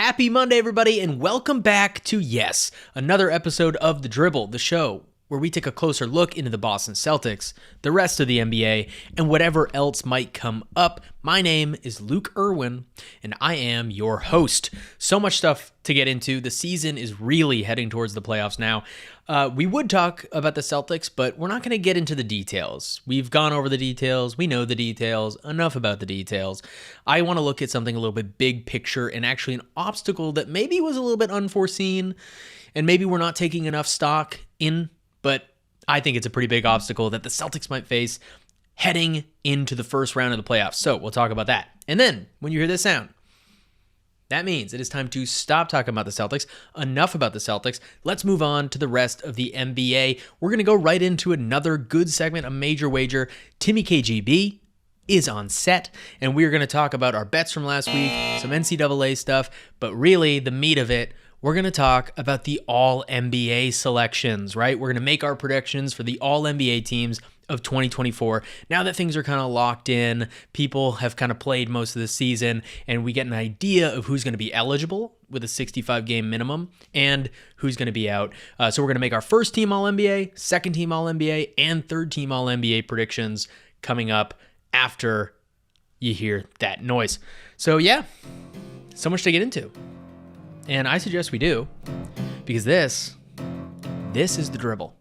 Happy Monday, everybody, and welcome back to, another episode of The Dribble, the show where we take a closer look into the Boston Celtics, the rest of the NBA, and whatever else might come up. My name is Luke Irwin, and I am your host. So much stuff to get into. The season is really heading towards the playoffs now. We would talk about the Celtics, but we're not going to get into the details. We've gone over the details. We know the details. Enough about the details. I want to look at something a little bit big picture and actually an obstacle that maybe was a little bit unforeseen and maybe we're not taking enough stock in, but I think it's a pretty big obstacle that the Celtics might face heading into the first round of the playoffs. So we'll talk about that. And then when you hear this sound, that means it is time to stop talking about the Celtics. Enough about the Celtics. Let's move on to the rest of the NBA. We're going to go right into another good segment, a major wager. Timmy KGB is on set, and we're going to talk about our bets from last week, some NCAA stuff, but really the meat of it, we're going to talk about the All-NBA selections, right? We're going to make our predictions for the All-NBA teams of 2024. Now that things are kind of locked in, people have kind of played most of the season, and we get an idea of who's going to be eligible with a 65-game minimum and who's going to be out. So we're going to make our first team All-NBA, second team All-NBA, and third team All-NBA predictions coming up after you hear that noise. So yeah, so much to get into. And I suggest we do, because this is The Dribble.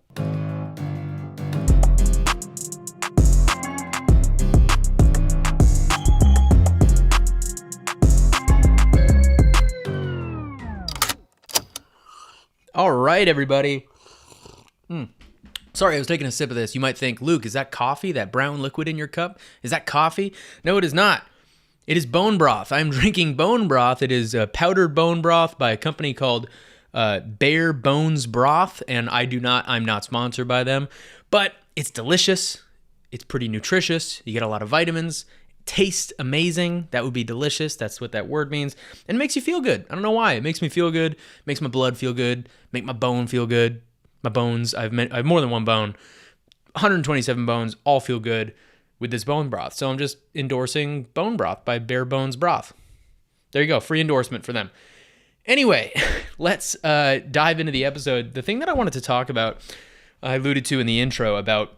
All right, everybody. Sorry, I was taking a sip of this. You might think, Luke, is that coffee, that brown liquid in your cup? Is that coffee? No, it is not. It is bone broth. I'm drinking bone broth. It is powdered bone broth by a company called Bare Bones Broth, and I'm not sponsored by them, but it's delicious. It's pretty nutritious. You get a lot of vitamins. It tastes amazing. That would be delicious. That's what that word means. And it makes you feel good. I don't know why. It makes me feel good. Makes my blood feel good. Make my bone feel good. My bones, I have more than one bone. 127 bones, all feel good with this bone broth. So I'm just endorsing bone broth by Bare Bones Broth. There you go, free endorsement for them. Anyway, let's dive into the episode. The thing that I wanted to talk about, I alluded to in the intro about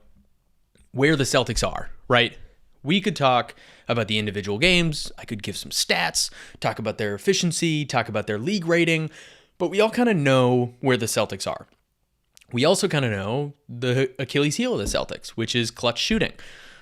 where the Celtics are, right? We could talk about the individual games. I could give some stats, talk about their efficiency, talk about their league rating, but we all kind of know where the Celtics are. We also kind of know the Achilles heel of the Celtics, which is clutch shooting.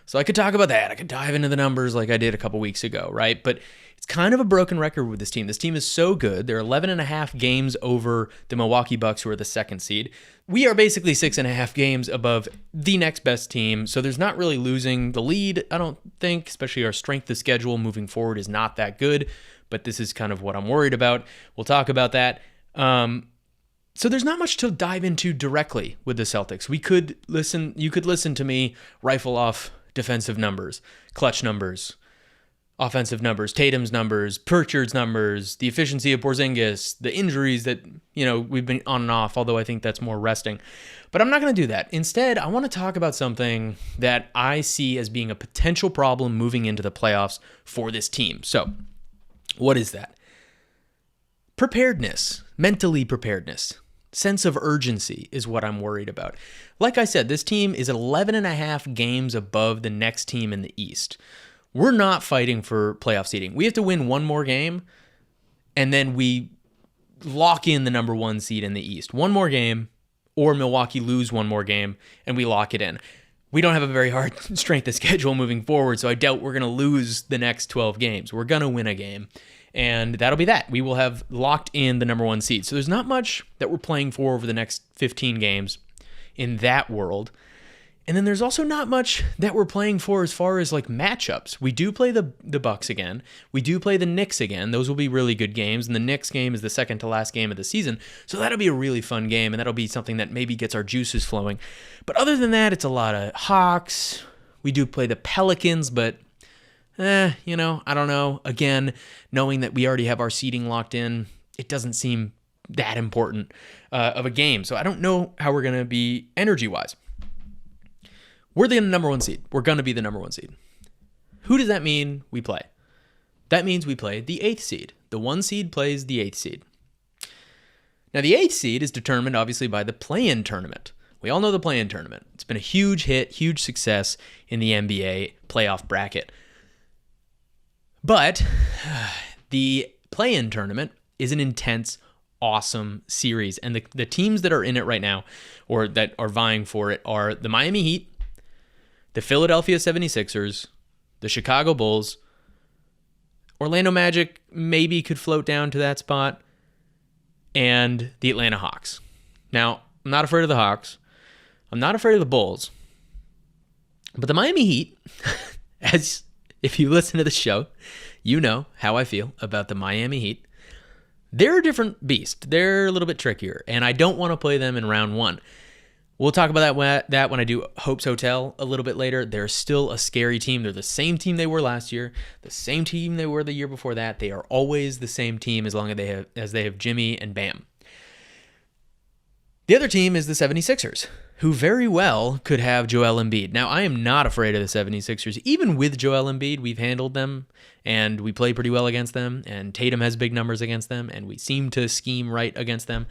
So I could talk about that. I could dive into the numbers like I did a couple weeks ago, right? But it's kind of a broken record with this team. This team is so good. They're 11 and a half games over the Milwaukee Bucks, who are the second seed. We are basically 6.5 games above the next best team. So there's not really losing the lead, I don't think, especially our strength of schedule moving forward is not that good. But this is kind of what I'm worried about. We'll talk about that. So there's not much to dive into directly with the Celtics. You could listen to me rifle off defensive numbers, clutch numbers, offensive numbers, Tatum's numbers, Pritchard's numbers, the efficiency of Porzingis, the injuries that, we've been on and off, although I think that's more resting. But I'm not going to do that. Instead, I want to talk about something that I see as being a potential problem moving into the playoffs for this team. So, what is that? Preparedness, mentally preparedness. Sense of urgency is what I'm worried about. Like I said, this team is 11 and a half games above the next team in the East. We're not fighting for playoff seeding. We have to win one more game, and then we lock in the number one seed in the East. One more game, or Milwaukee lose one more game, and we lock it in. We don't have a very hard strength of schedule moving forward, so I doubt we're going to lose the next 12 games. We're going to win a game. And that'll be that. We will have locked in the number one seed. So there's not much that we're playing for over the next 15 games in that world. And then there's also not much that we're playing for as far as like matchups. We do play the Bucks again. We do play the Knicks again. Those will be really good games. And the Knicks game is the second to last game of the season. So that'll be a really fun game. And that'll be something that maybe gets our juices flowing. But other than that, it's a lot of Hawks. We do play the Pelicans, but I don't know. Again, knowing that we already have our seeding locked in, it doesn't seem that important of a game. So I don't know how we're going to be energy-wise. We're the number one seed. We're going to be the number one seed. Who does that mean we play? That means we play the 8th seed, The 1 seed plays the 8th seed. Now, the 8th seed is determined, obviously, by the play-in tournament. We all know the play-in tournament. It's been a huge hit, huge success in the NBA playoff bracket. But the play-in tournament is an intense, awesome series. And the teams that are in it right now, or that are vying for it, are the Miami Heat, the Philadelphia 76ers, the Chicago Bulls, Orlando Magic maybe could float down to that spot, and the Atlanta Hawks. Now, I'm not afraid of the Hawks. I'm not afraid of the Bulls. But the Miami Heat, as if you listen to the show, you know how I feel about the Miami Heat. They're a different beast. They're a little bit trickier, and I don't want to play them in round 1. We'll talk about that when I do Hope's Hotel a little bit later. They're still a scary team. They're the same team they were last year, the same team they were the year before that. They are always the same team as long as they have Jimmy and Bam. The other team is the 76ers, who very well could have Joel Embiid. Now, I am not afraid of the 76ers. Even with Joel Embiid, we've handled them, and we play pretty well against them, and Tatum has big numbers against them, and we seem to scheme right against them.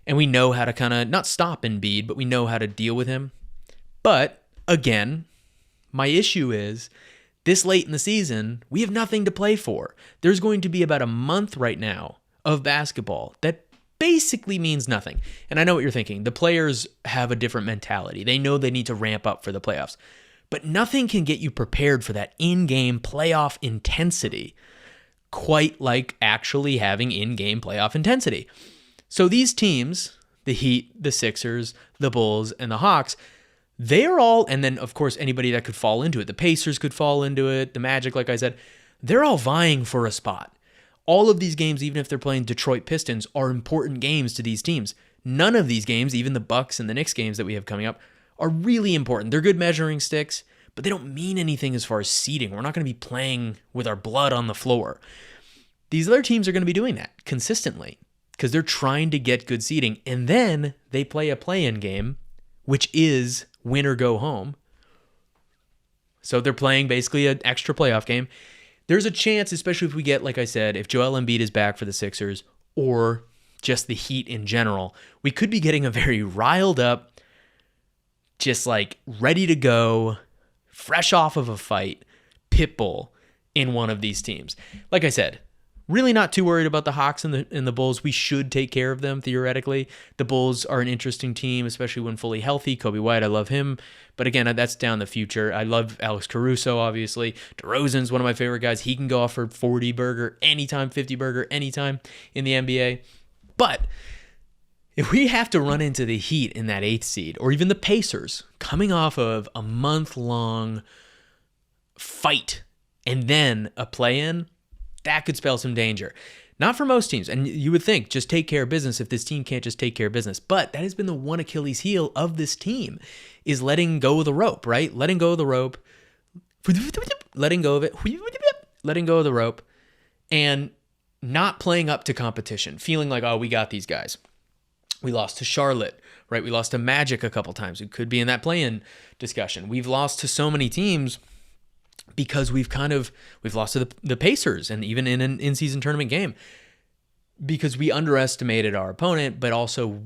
And we know how to kind of, not stop Embiid, but we know how to deal with him. But, again, my issue is, this late in the season, we have nothing to play for. There's going to be about a month right now of basketball that basically means nothing. And I know what you're thinking. The players have a different mentality. They know they need to ramp up for the playoffs. But nothing can get you prepared for that in-game playoff intensity quite like actually having in-game playoff intensity. So these teams, the Heat, the Sixers, the Bulls, and the Hawks, they're all, and then of course anybody that could fall into it, the Pacers could fall into it, the Magic, like I said, they're all vying for a spot. All of these games, even if they're playing Detroit Pistons, are important games to these teams. None of these games, even the Bucks and the Knicks games that we have coming up, are really important. They're good measuring sticks, but they don't mean anything as far as seeding. We're not going to be playing with our blood on the floor. These other teams are going to be doing that consistently because they're trying to get good seeding, and then they play a play-in game, which is win or go home. So they're playing basically an extra playoff game. There's a chance, especially if we get, like I said, if Joel Embiid is back for the Sixers or just the Heat in general, we could be getting a very riled up, just like ready to go, fresh off of a fight, pit bull in one of these teams. Like I said, really not too worried about the Hawks and the Bulls. We should take care of them, theoretically. The Bulls are an interesting team, especially when fully healthy. Kobe White, I love him. But again, that's down the future. I love Alex Caruso, obviously. DeRozan's one of my favorite guys. He can go off for 40 burger anytime, 50 burger anytime in the NBA. But if we have to run into the Heat in that 8th seed, or even the Pacers, coming off of a month-long fight and then a play-in, that could spell some danger. Not for most teams. And you would think, just take care of business if this team can't just take care of business. But that has been the one Achilles heel of this team, is letting go of the rope, right? Letting go of the rope, letting go of it, letting go of the rope, and not playing up to competition, feeling like, oh, we got these guys. We lost to Charlotte, right? We lost to Magic a couple times. It could be in that play-in discussion. We've lost to so many teams because we've lost to the Pacers, and even in an in-season tournament game, because we underestimated our opponent, but also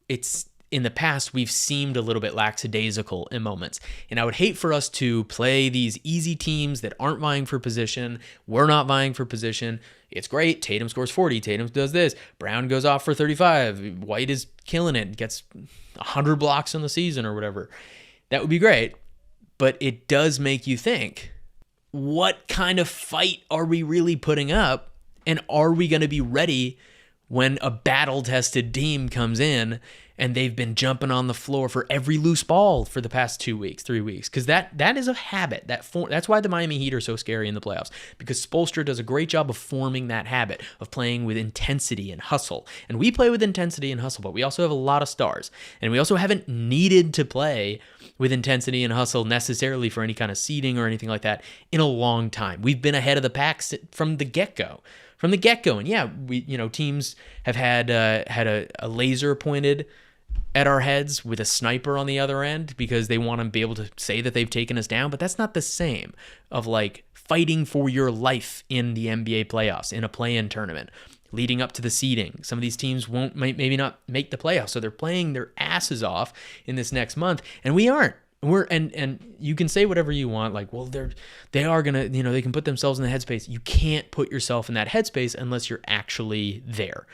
it's in the past we've seemed a little bit lackadaisical in moments. And I would hate for us to play these easy teams that aren't vying for position. We're not vying for position. It's great. Tatum scores 40. Tatum does this. Brown goes off for 35. White is killing it. Gets 100 blocks in the season or whatever. That would be great. But it does make you think, what kind of fight are we really putting up? And are we going to be ready when a battle-tested team comes in and they've been jumping on the floor for every loose ball for the past 2 weeks, 3 weeks? Because that is a habit. That's why the Miami Heat are so scary in the playoffs, because Spoelstra does a great job of forming that habit of playing with intensity and hustle. And we play with intensity and hustle, but we also have a lot of stars. And we also haven't needed to play with intensity and hustle necessarily for any kind of seeding or anything like that in a long time. We've been ahead of the pack from the get-go. And yeah, teams have had a laser pointed at our heads with a sniper on the other end because they want to be able to say that they've taken us down, but that's not the same of like fighting for your life in the NBA playoffs, in a play-in tournament, leading up to the seeding. Some of these teams won't maybe not make the playoffs, so they're playing their asses off in this next month, and we aren't. And you can say whatever you want, like, well, they are gonna, they can put themselves in the headspace. You can't put yourself in that headspace unless you're actually there.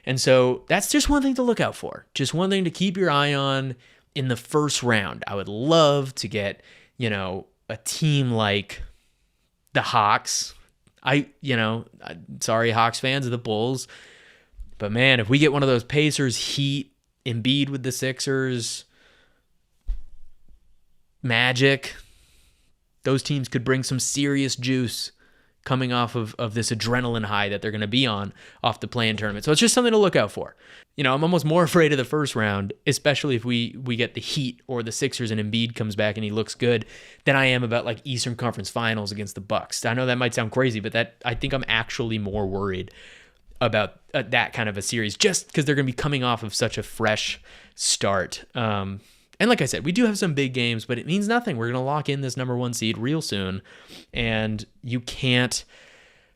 And so that's just one thing to look out for. Just one thing to keep your eye on in the first round. I would love to get, a team like the Hawks. Sorry, Hawks fans of the Bulls. But man, if we get one of those Pacers, Heat, Embiid with the Sixers, Magic, those teams could bring some serious juice coming off of this adrenaline high that they're going to be on off the play-in tournament. So it's just something to look out for. I'm almost more afraid of the first round, especially if we get the Heat or the Sixers and Embiid comes back and he looks good, than I am about like Eastern Conference Finals against the Bucks. I know that might sound crazy, but I think I'm actually more worried about that kind of a series, just because they're going to be coming off of such a fresh start. And like I said, we do have some big games, but it means nothing. We're going to lock in this number 1 seed real soon, and you can't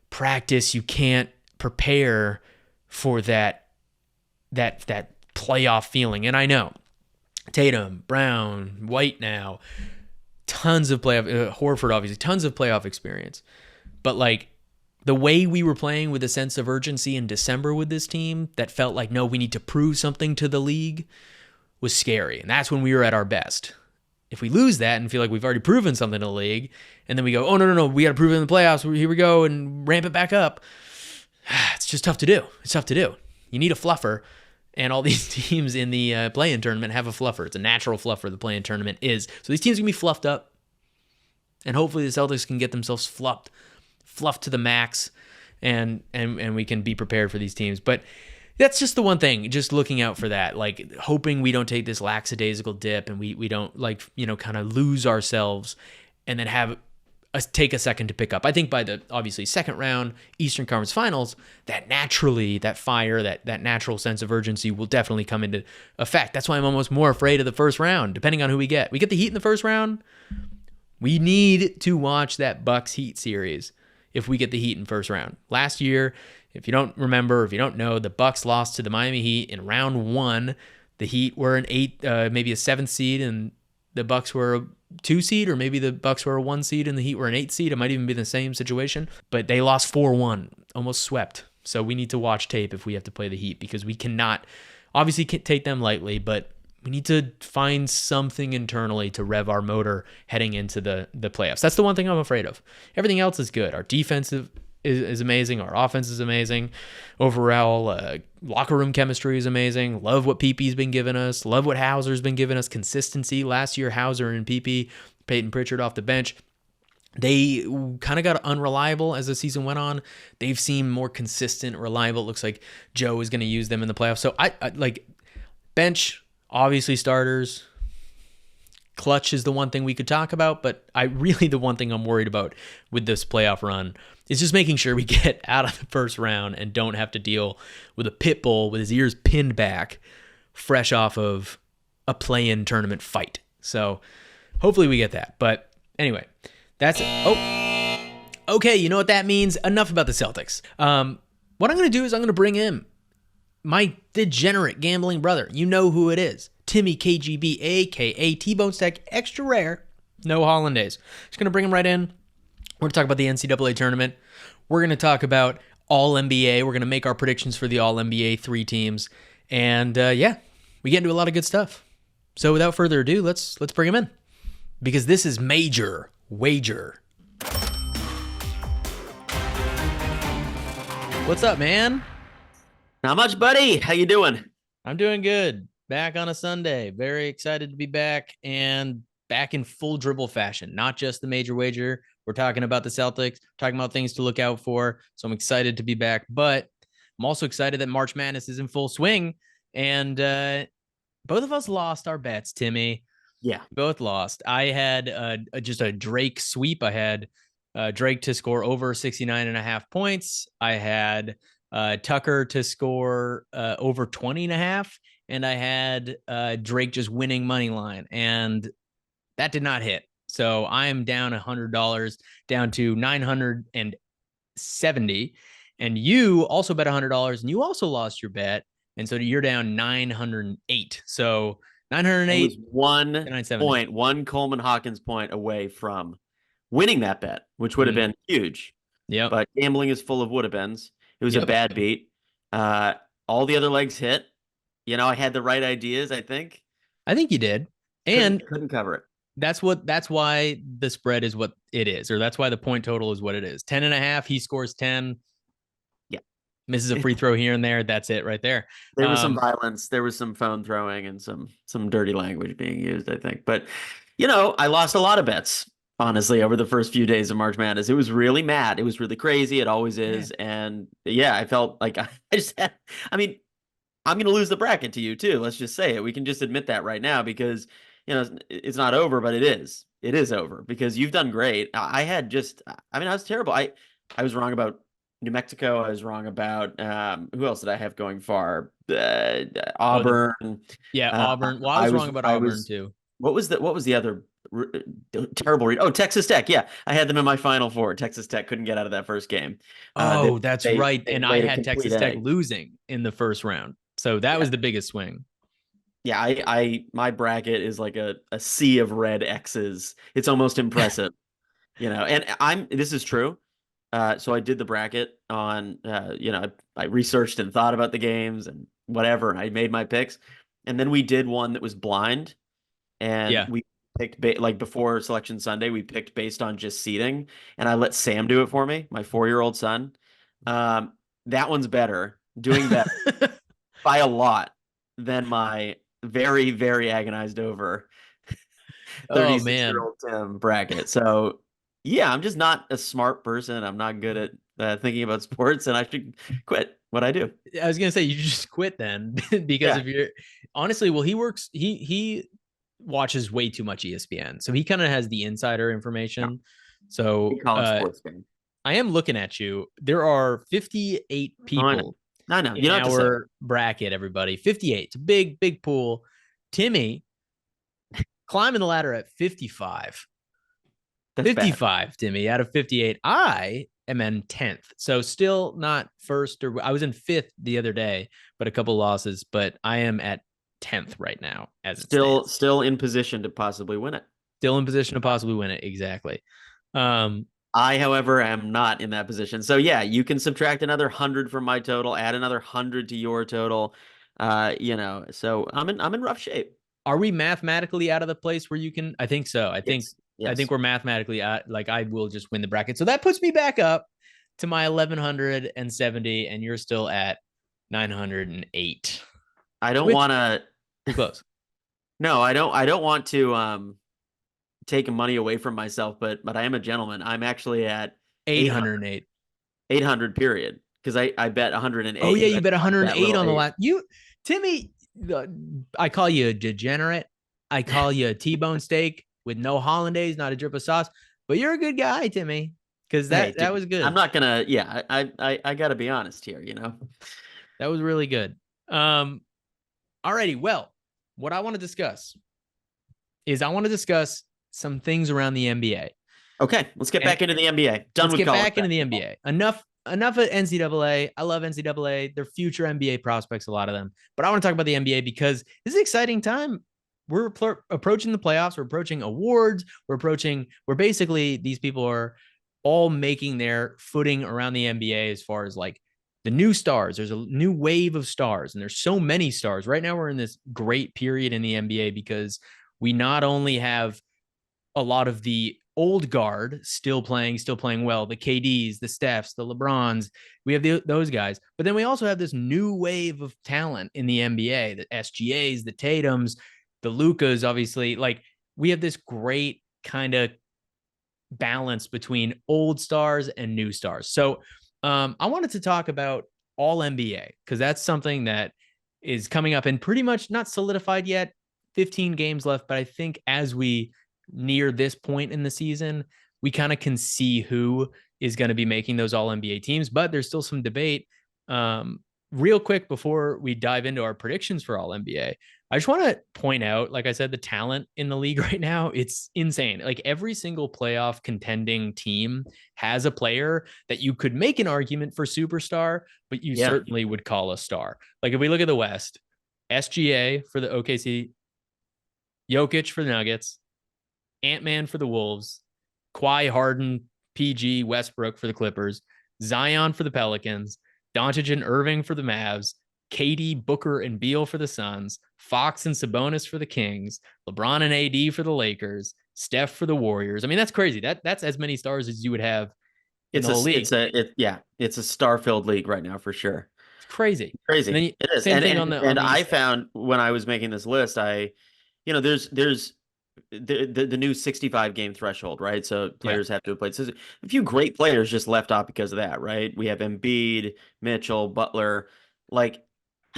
practice, you can't prepare for that playoff feeling. And I know Tatum, Brown, White now, tons of playoff, Horford obviously, tons of playoff experience. But like the way we were playing with a sense of urgency in December with this team that felt like, no, we need to prove something to the league, was scary. And that's when we were at our best. If we lose that and feel like we've already proven something to the league, and then we go, oh, no, we got to prove it in the playoffs, here we go, and ramp it back up, it's just tough to do. It's tough to do. You need a fluffer, and all these teams in the play-in tournament have a fluffer. It's a natural fluffer, the play-in tournament is. So these teams can be fluffed up, and hopefully the Celtics can get themselves fluffed to the max, and we can be prepared for these teams. But that's just the one thing, just looking out for that, like hoping we don't take this lackadaisical dip and we don't kind of lose ourselves and then have us take a second to pick up. I think by the obviously second round Eastern Conference Finals, that fire, that natural sense of urgency will definitely come into effect. That's why I'm almost more afraid of the first round, depending on who we get. We get the Heat in the first round. We need to watch that Bucks Heat series if we get the Heat in first round. Last year, if you don't remember, if you don't know, the Bucks lost to the Miami Heat in round 1. The Heat were an 8, maybe a 7th seed, and the Bucks were a 2 seed, or maybe the Bucks were a 1 seed and the Heat were an 8 seed. It might even be the same situation, but they lost 4-1, almost swept. So we need to watch tape if we have to play the Heat, because we cannot, obviously can't take them lightly, but we need to find something internally to rev our motor heading into the playoffs. That's the one thing I'm afraid of. Everything else is good. Our defensive is amazing. Our offense is amazing. Overall, locker room chemistry is amazing. Love what PP's been giving us. Love what Hauser's been giving us. Consistency. Last year, Hauser and PP, Peyton Pritchard off the bench, they kind of got unreliable as the season went on. They've seemed more consistent, reliable. It looks like Joe is going to use them in the playoffs. So I like bench, obviously starters. Clutch is the one thing we could talk about, but the one thing I'm worried about with this playoff run is just making sure we get out of the first round and don't have to deal with a pit bull with his ears pinned back, fresh off of a play-in tournament fight. So hopefully we get that. But anyway, that's it. Oh, okay. You know what that means? Enough about the Celtics. What I'm going to do is I'm going to bring in my degenerate gambling brother. You know who it is. Timmy KGB, a.k.a. T-Bone Stack Extra Rare. No hollandaise. Just going to bring him right in. We're going to talk about the NCAA tournament. We're going to talk about All-NBA. We're going to make our predictions for the All-NBA 3 teams. And we get into a lot of good stuff. So without further ado, let's bring him in. Because this is Major Wager. What's up, man? Not much, buddy. How you doing? I'm doing good. Back on a Sunday. Very excited to be back, and back in full dribble fashion. Not just the Major Wager. We're talking about the Celtics, talking about things to look out for. So I'm excited to be back, but I'm also excited that March Madness is in full swing. And both of us lost our bets, Timmy. Yeah. Both lost. I had just a Drake sweep. I had Drake to score over 69.5 points. I had Tucker to score over 20.5. And I had Drake just winning money line, and that did not hit. So I am down $100, down to 970. And you also bet $100 and you also lost your bet. And so you're down 908. So I was 908 to one 970. point, one Coleman Hawkins point away from winning that bet, which would have Mm. been huge. Yep. But gambling is full of would have beens. It was a Yep. bad beat. Uh, all the other legs hit. I had the right ideas, I think. I think you did. And Couldn't cover it. that's why the spread is what it is, or that's why the point total is what it is. 10 and a half. He scores 10, Yeah. misses a free throw here and there. That's it right there. There was some violence, there was some phone throwing and some dirty language being used, I think. But I lost a lot of bets, honestly, over the first few days of March Madness. It was really mad. It was really crazy. It always Yeah. is. And yeah, I felt like I just had, I mean, I'm going to lose the bracket to you too. Let's just say it. We can just admit that right now because, it's not over, but it is. It is over because you've done great. I was terrible. I was wrong about New Mexico. I was wrong about who else did I have going far? Oh, Auburn. yeah, Auburn. Well, I was wrong about Auburn too. What was the other terrible read? Oh, Texas Tech. Yeah, I had them in my Final Four. Texas Tech couldn't get out of that first game. Oh, that's right. They And I laid a had complete Texas Tech egg. losing in the first round. So that Yeah, was the biggest swing. yeah. My bracket is like a sea of red X's. It's almost impressive, And this is true. So I did the bracket on, I researched and thought about the games and whatever, and I made my picks. And then we did one that was blind, and Yeah. we picked like before Selection Sunday, we picked based on just seating, and I let Sam do it for me, my 4-year-old son. That one's better, doing better by a lot than my very, very agonized over Oh 36-year man. old Tim bracket. So yeah, I'm just not a smart person. I'm not good at thinking about sports, and I should quit what I do. I was gonna say you just quit then because Yeah, if you're honestly, well, he watches way too much ESPN. So he kind of has the insider no, information. So big college sports fan. I am looking at you. There are 58 Oh, I know. people I know. You in don't have to say it. our bracket, everybody. 58. It's a big, big pool. Timmy climbing the ladder at 55. That's bad. 55, Timmy, out of 58. I am in 10th. So still not first, or I was in 5th the other day, but a couple losses, but I am at 10th right now as it stands. Still in position to possibly win it. Still in position to possibly win it. Exactly. Um, I, however, am not in that position. So yeah, you can subtract another 100 from my total, add another 100 to your total. So I'm in rough shape. are we mathematically out of the place where you can? I think so. I think Yes. I think Yes. we're mathematically at, like I will just win the bracket. So that puts me back up to my 1170, and you're still at 908. I don't Which want to. too close. No, I don't want to take money away from myself, but I am a gentleman. I'm actually at 800, 808. 800 period because I bet Oh 108 yeah, because you I bet like that 108 little on the eight. last. Timmy. I call you a degenerate. I call you a T-bone steak with no hollandaise, not a drip of sauce. But you're a good guy, Timmy, because Hey, that dude, was I'm good. not gonna. Yeah, I got to be honest here. That was really good. Alrighty. Well, what I want to discuss is I want to discuss some things around the NBA. Okay, let's get And back into the NBA. Done let's with get college back into the basketball. NBA. Enough of NCAA. I love NCAA. They're future NBA prospects, a lot of them. But I want to talk about the NBA because this is an exciting time. We're approaching the playoffs. We're approaching awards. We're basically, these people are all making their footing around the NBA as far as like the new stars. There's a new wave of stars, and there's so many stars. Right now, we're in this great period in the NBA because we not only have a lot of the old guard still playing well, the KDs, the Stephs, the LeBrons. We have those guys. But then we also have this new wave of talent in the NBA, the SGAs, the Tatums, the Lucas, obviously. Like we have this great kind of balance between old stars and new stars. So I wanted to talk about all NBA because that's something that is coming up and pretty much not solidified yet. 15 games left, but I think as we near this point in the season, we kind of can see who is going to be making those all NBA teams, but there's still some debate. real quick before we dive into our predictions for all NBA, I just want to point out, like I said, the talent in the league right now, it's insane. Like every single playoff contending team has a player that you could make an argument for superstar, but you Yeah. certainly would call a star. Like if we look at the West, SGA for the OKC, Jokic for the Nuggets, Ant-Man for the Wolves, Kawhi, Harden, PG, Westbrook for the Clippers, Zion for the Pelicans, Doncic and Irving for the Mavs, KD, Booker, and Beal for the Suns, Fox and Sabonis for the Kings, LeBron and AD for the Lakers, Steph for the Warriors. I mean, that's crazy. That's as many stars as you would have in the whole league. It's a star-filled league right now for sure. It's crazy. And Crazy. then It is. same And thing and on and the I East. found when I was making this list, there's the new 65 game threshold, right? So Yeah. players have to have played. So a few great players just left off because of that, right? We have Embiid, Mitchell, Butler, like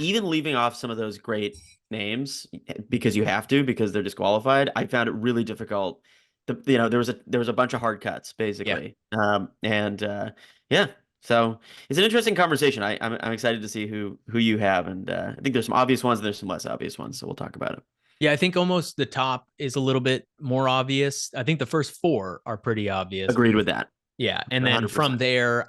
even leaving off some of those great names because you have to because they're disqualified. I found it really difficult. There was a bunch of hard cuts Yeah. basically, and yeah. So it's an interesting conversation. I'm excited to see who you have, and I think there's some obvious ones and there's some less obvious ones. So we'll talk about it. Yeah, I think almost the top is a little bit more obvious. I think the first four are pretty obvious. Agreed with that. Yeah. And then from 100%. there,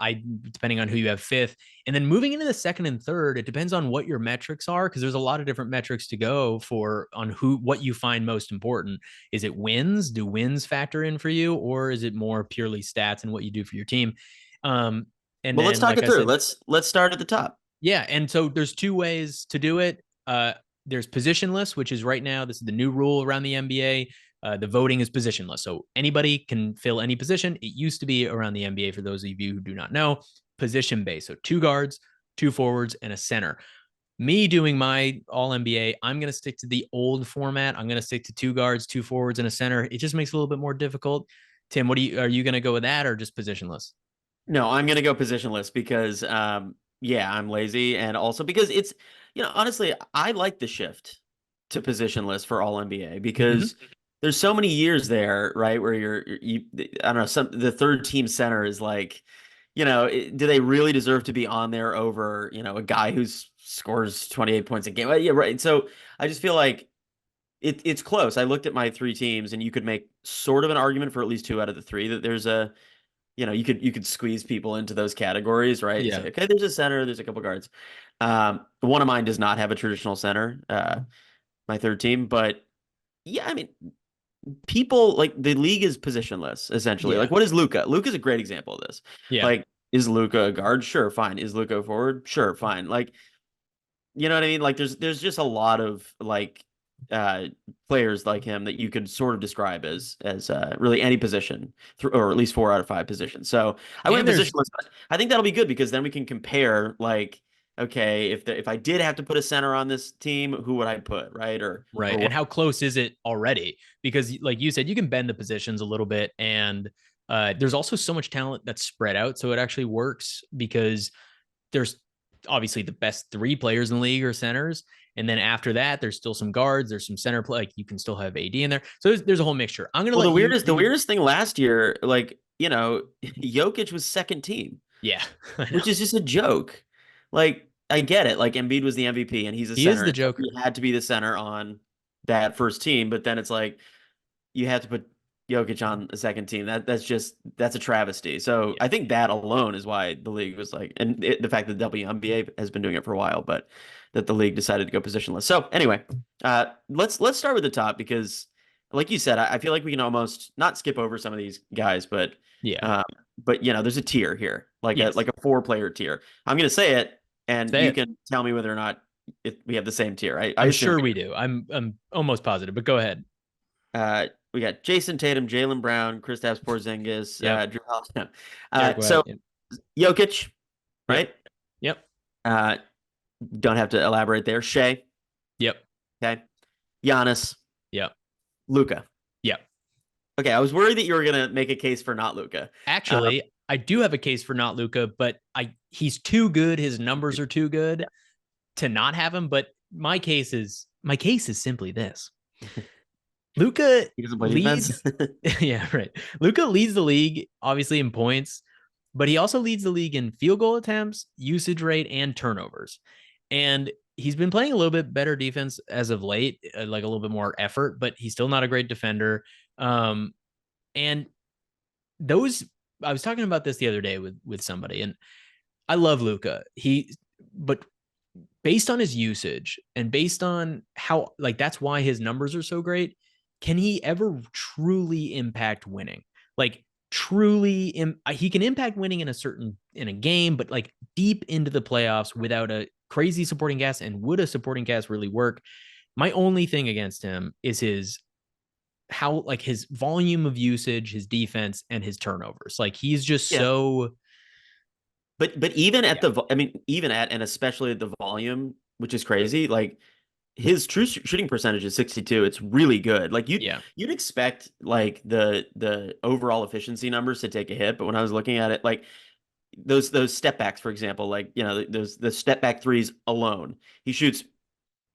depending on who you have fifth, and then moving into the second and third, it depends on what your metrics are because there's a lot of different metrics to go for on what you find most important. Is it wins? Do wins factor in for you, or is it more purely stats and what you do for your team? Um, and Well, let's then, talk like it I through. said, Let's start at the top. yeah, and so there's two ways to do it. There's positionless, which is right now, this is the new rule around the NBA. The voting is positionless. So anybody can fill any position. It used to be around the NBA, for those of you who do not know, position based. So two guards, two forwards, and a center. Me doing my all NBA, I'm going to stick to the old format. I'm going to stick to two guards, two forwards, and a center. It just makes it a little bit more difficult. Tim, are you going to go with that or just positionless? No, I'm gonna go positionless because yeah, I'm lazy and also because it's honestly, I like the shift to positionless for all NBA Mm-hmm. because there's so many years there, right, where I don't know, the third team center is like, do they really deserve to be on there over, a guy who scores 28 points a game? Yeah, right. So I just feel like it's close. I looked at my three teams and you could make sort of an argument for at least two out of the three that there's a you could squeeze people into those categories, right? And Yeah. say, okay, there's a center, there's a couple guards. One of mine does not have a traditional center, my third team, but yeah, I mean, people like the league is positionless essentially. Yeah. Like, what is Luca? Luca's a great example of this. Yeah. Like, is Luca a guard? Sure, fine. Is Luca a forward? Sure, fine. Like, you know what I mean? Like there's just a lot of like uh players like him that you could sort of describe as really any position through or at least 4 out of 5 positions. So I went And there's positionless. I think that'll be good because then we can compare like okay, if I did have to put a center on this team, who would I put, right? Right. Or And what? how close is it already? Because, like you said, you can bend the positions a little bit. And there's also so much talent that's spread out. So it actually works because there's obviously the best three players in the league are centers. And then after that, there's still some guards. There's some center play. Like you can still have AD in there. So there's a whole mixture. I'm going to Well, let you the do. weirdest thing last year, like, Jokic was second team, Yeah, I know. which is just a joke. Like, I get it. Like, Embiid was the MVP and he's a He is center. the And he Joker. had to be the center on that first team, but then it's like you have to put Jokic on the second team. That's a travesty. So Yeah. I think that alone is why the league was like, and the fact that the WNBA has been doing it for a while, but that the league decided to go positionless. So anyway, let's start with the top because, like you said, I feel like we can almost not skip over some of these guys, Yeah. uh, but there's a tier here, like a Yes. 4 player tier. I'm gonna say it, and Say you it. can tell me whether or not we have the same tier. I I'm assume sure we we do. I'm almost positive, but go ahead. We got Jason Tatum, Jalen Brown, Kristaps Porzingis, Yep. Drew Holiday. Derek So White. Yep. Jokic, Yep. right? Yep. Uh, don't have to elaborate there. Shea, Yep. okay. Giannis, Yep. Luca. Yep. Okay, I was worried that you were gonna make a case for not Luca. Actually, I do have a case for not Luca, but he's too good. His numbers are too good to not have him. But my case is simply this: Luca He doesn't play defense. leads. Yeah, right. Luca leads the league, obviously in points. but he also leads the league in field goal attempts, usage rate, and turnovers. And he's been playing a little bit better defense as of late, like a little bit more effort, but he's still not a great defender. And those, I was talking about this the other day with somebody, and I love Luka. But based on his usage and based on how, like, that's why his numbers are so great. Can he ever truly impact winning? Like, truly, he can impact winning in a game, but like deep into the playoffs without a crazy supporting cast. And would a supporting cast really work? My only thing against him is his volume of usage, his defense, and his turnovers. Like, he's just Yeah. so. But even at Yeah. I mean, even at and especially at the volume, which is crazy, like his true shooting percentage is 62. It's really good. Like Yeah. you'd expect like the overall efficiency numbers to take a hit, but when I was looking at it, like those step backs, for example, like the step back threes alone, he shoots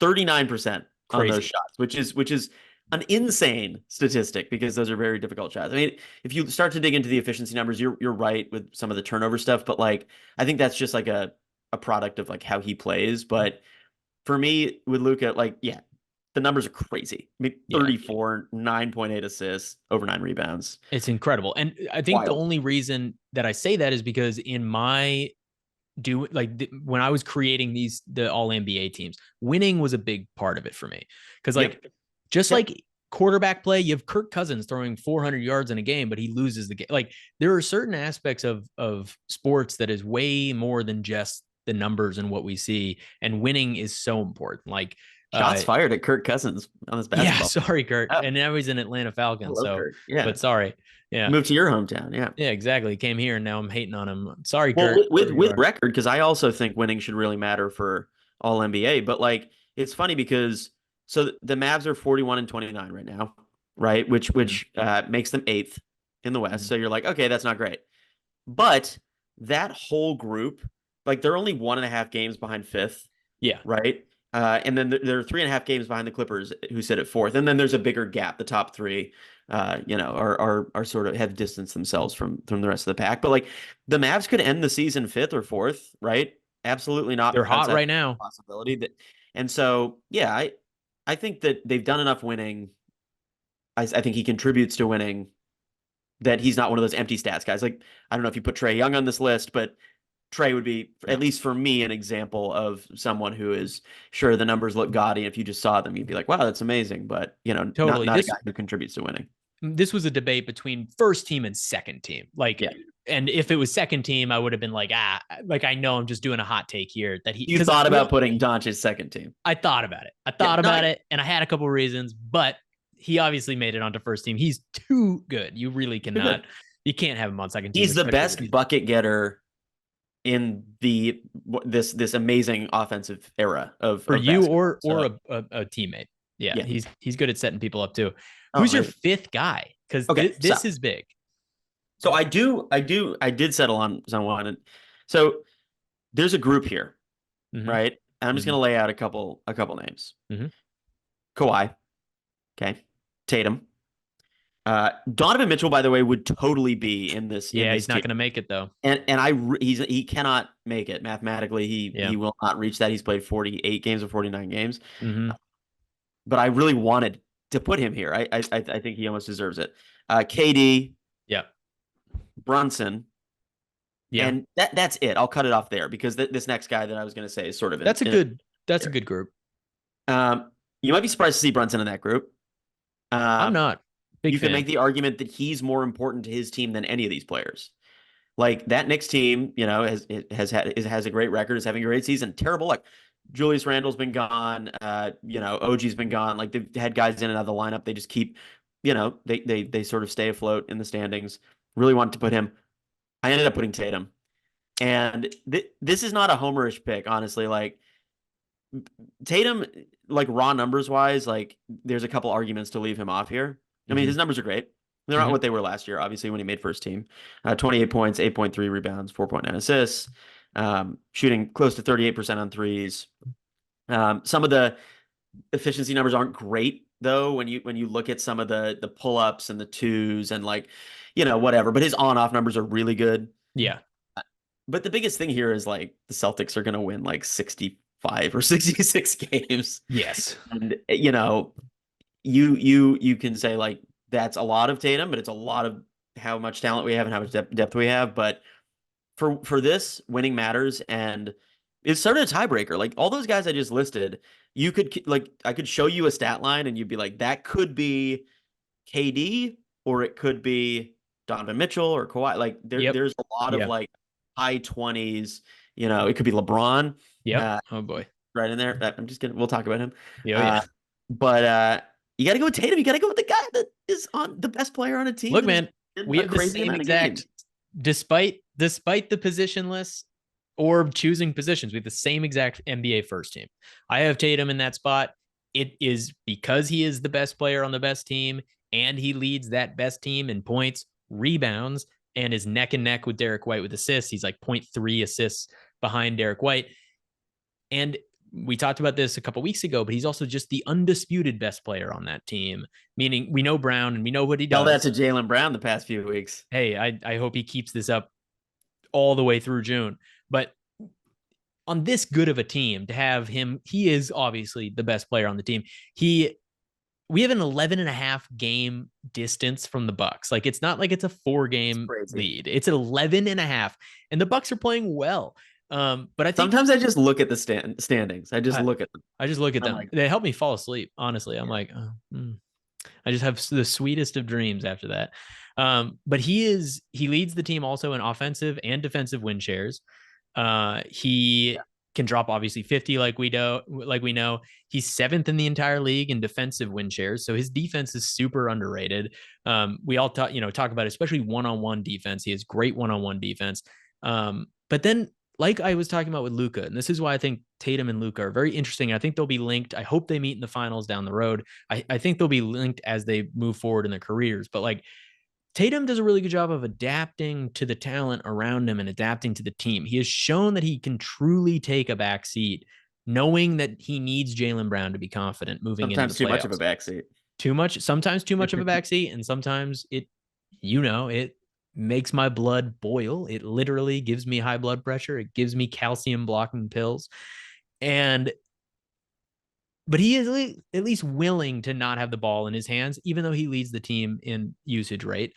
39% on those Crazy. shots, which is an insane statistic because those are very difficult shots. I mean, if you start to dig into the efficiency numbers, you're right with some of the turnover stuff, but like I think that's just like a product of like how he plays. But for me with Luka, like yeah, the numbers are crazy. I mean, Yeah. 34, 9.8 assists, over 9 rebounds. It's incredible. And I think the Wild. only reason that I say that is because in my when I was creating the all NBA teams, winning was a big part of it for me. Cause Yep. like, just Yep. like quarterback play, you have Kirk Cousins throwing 400 yards in a game, but he loses the game. Like, there are certain aspects of sports that is way more than just the numbers and what we see. And winning is so important. Like, Shots fired at Kirk Cousins on this yeah, basketball. sorry, Kurt. Oh, And now he's in Atlanta Falcons. hello, So, Kirk. Yeah. but sorry. Yeah. Moved to your hometown. Yeah. Yeah, exactly. He came here and now I'm hating on him. Sorry, Well, Kurt, with wherever you are. record, because I also think winning should really matter for all NBA. But like, it's funny because so the Mavs are 41 and 29 right now, right? Which Mhm. makes them eighth in the West. Mhm. So you're like, okay, that's not great. But that whole group, like, they're only 1.5 games behind fifth, Yeah. right? And then they're 3.5 games behind the Clippers, who sit at fourth. And then there's a bigger gap. The top three, are sort of have distanced themselves from the rest of the pack. But like the Mavs could end the season fifth or fourth, right? Absolutely They're not hot outside right now. possibility. And so yeah, I think that they've done enough winning. I think he contributes to winning. That he's not one of those empty stats guys. Like I don't know if you put Trae Young on this list, but Trae would be, at No, least for me, an example of someone who is sure the numbers look gaudy. If you just saw them, you'd be like, wow, that's amazing. But not totally. not a This guy who contributes to winning. this was a debate between first team and second team. Like, Yeah. and if it was second team, I would have been like, like, I know I'm just doing a hot take here You because thought about putting Doncic's second team. I thought about it. I Yeah. thought No, about it and I had a couple of reasons, but he obviously made it onto first team. He's too good. You really too good. you can't have him on second team, He's the especially with best bucket getter in this amazing offensive era for of you basketball. or So a teammate. Yeah, yeah. he's good at setting people up too. Oh, Who's your amazing. fifth guy? Because Okay. this is big. So I did settle on someone. And so there's a group here, Mm-hmm. right? And I'm just Mm-hmm. gonna lay out a couple names. Mm-hmm. Kawhi, okay, Tatum, Donovan Mitchell, by the way, would totally be in Yeah, this he's not tier, going to make it though. and he cannot make it mathematically. He Yeah. he will not reach that. He's played 48 games or 49 games, Mm-hmm. but I really wanted to put him here. I think he almost deserves it. KD, Yeah. Brunson, Yeah. and that's it. I'll cut it off there because this next guy that I was going to say is sort of That's a good that's a good group. Um, you might be surprised to see Brunson in that group. I'm Uh, not big you can fan. make the argument that he's more important to his team than any of these players. Like that Knicks team, has a great record, is having a great season. Terrible luck. Julius Randle's been gone. OG's been gone. Like they've had guys in and out of the lineup. They just keep, they sort of stay afloat in the standings. Really wanted to put him. I ended up putting Tatum, and this is not a homerish pick, honestly. Like Tatum, like raw numbers wise, like there's a couple arguments to leave him off here. I mean, Mm-hmm. his numbers are great. They're not Mm-hmm. what they were last year, obviously, when he made first team. 28 points, 8.3 rebounds, 4.9 assists, shooting close to 38% on threes. Some of the efficiency numbers aren't great though when you look at some of the pull-ups and the twos and like, whatever. But his on-off numbers are really good. Yeah. but the biggest thing here is like the Celtics are going to win like 65 or 66 games. Yes. And you can say like that's a lot of Tatum, but it's a lot of how much talent we have and how much depth we have. But for this, winning matters, and it's sort of a tiebreaker. Like all those guys I just listed, you could like I could show you a stat line, and you'd be like, that could be KD, or it could be Donovan Mitchell or Kawhi. Like Yep. there's a lot of Yeah. like high 20s. It could be LeBron. Yep. Uh, Oh boy. right in there. I'm just kidding. We'll talk about him. Yeah. Yeah. Uh, but you got to go with Tatum. You got to go with the guy that is on the best player on a team Look, that is man, in we a have the crazy same amount of games. exact, despite the positionless or choosing positions, we have the same exact NBA first team. I have Tatum in that spot. It is because he is the best player on the best team, and he leads that best team in points, rebounds, and is neck and neck with Derek White with assists. He's like 0.3 assists behind Derek White. And we talked about this a couple weeks ago, but he's also just the undisputed best player on that team, meaning we know Brown and we know what he Tell that does. to Jaylen Brown the past few weeks. Hey, I hope he keeps this up all the way through June. But on this good of a team, to have him, he is obviously the best player on the team. We have an 11 and a half game distance from the Bucks. Like it's not like it's a 4 game lead. It's an 11 and a half, and the Bucks are playing well. But I think sometimes I just look at the standings. I just look at them. I just look at them. Like, they help me fall asleep. Honestly, I'm like, I just have the sweetest of dreams after that. But he leads the team also in offensive and defensive win shares. He can drop obviously 50 like we know. He's 7th in the entire league in defensive win shares. So his defense is super underrated. We all talk about especially one-on-one defense. He has great one-on-one defense. But then like I was talking about with Luka, and this is why I think Tatum and Luka are very interesting. I think they'll be linked. I hope they meet in the finals down the road. I think they'll be linked as they move forward in their careers. But like Tatum does a really good job of adapting to the talent around him and adapting to the team. He has shown that he can truly take a back seat, knowing that he needs Jaylen Brown to be confident moving into the sometimes too much of a playoffs. backseat. Sometimes too much of a backseat, and sometimes it makes my blood boil. It literally gives me high blood pressure. It gives me calcium blocking pills. But he is at least willing to not have the ball in his hands, even though he leads the team in usage rate.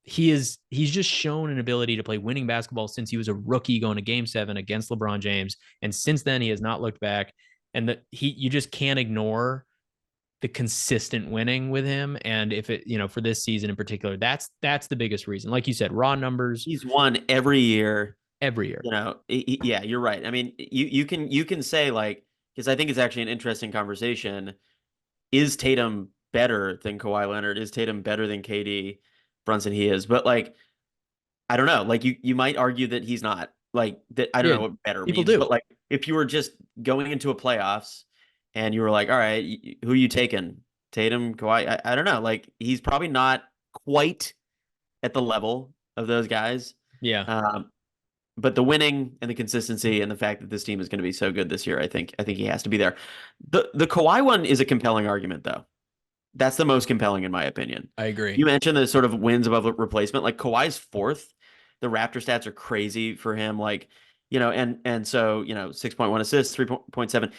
He's just shown an ability to play winning basketball since he was a rookie going to Game 7 against LeBron James, and since then he has not looked back. And you just can't ignore the consistent winning with him. And if it, for this season in particular, that's the biggest reason. Like you said, raw numbers. He's won every year. Every year. Yeah, you're right. I mean, you can say like, because I think it's actually an interesting conversation. Is Tatum better than Kawhi Leonard? Is Tatum better than KD? Brunson, he is. But like, I don't know. Like you might argue that he's not. Like that. I don't know what better people means. do. But like, if you were just going into a playoffs and you were like, all right, who are you taking? Tatum, Kawhi? I don't know. Like he's probably not quite at the level of those guys. Yeah. But the winning and the consistency and the fact that this team is going to be so good this year, I think he has to be there. The Kawhi one is a compelling argument, though. That's the most compelling in my opinion. I agree. You mentioned the sort of wins above replacement. Like Kawhi's 4th. The Raptor stats are crazy for him. Like, and so 6.1 assists, 3.7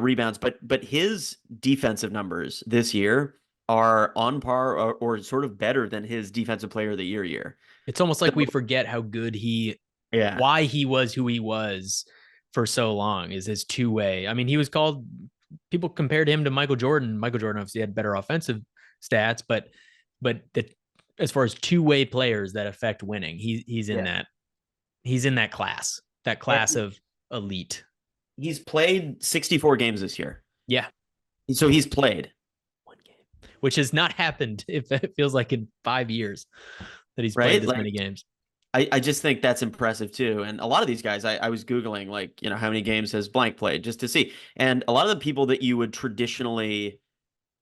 rebounds. But his defensive numbers this year are on par or sort of better than his defensive player of the year. It's almost like we forget how good why he was who he was for so long is his two-way. I mean, people compared him to Michael Jordan. Michael Jordan obviously had better offensive stats, but as far as two-way players that affect winning, he's in that class of elite. He's played 64 games this year. Yeah. So he's played 1 game, which has not happened. If it feels like in 5 years that he's played this many games. I just think that's impressive too. And a lot of these guys, I was Googling like, how many games has blank played just to see. And a lot of the people that you would traditionally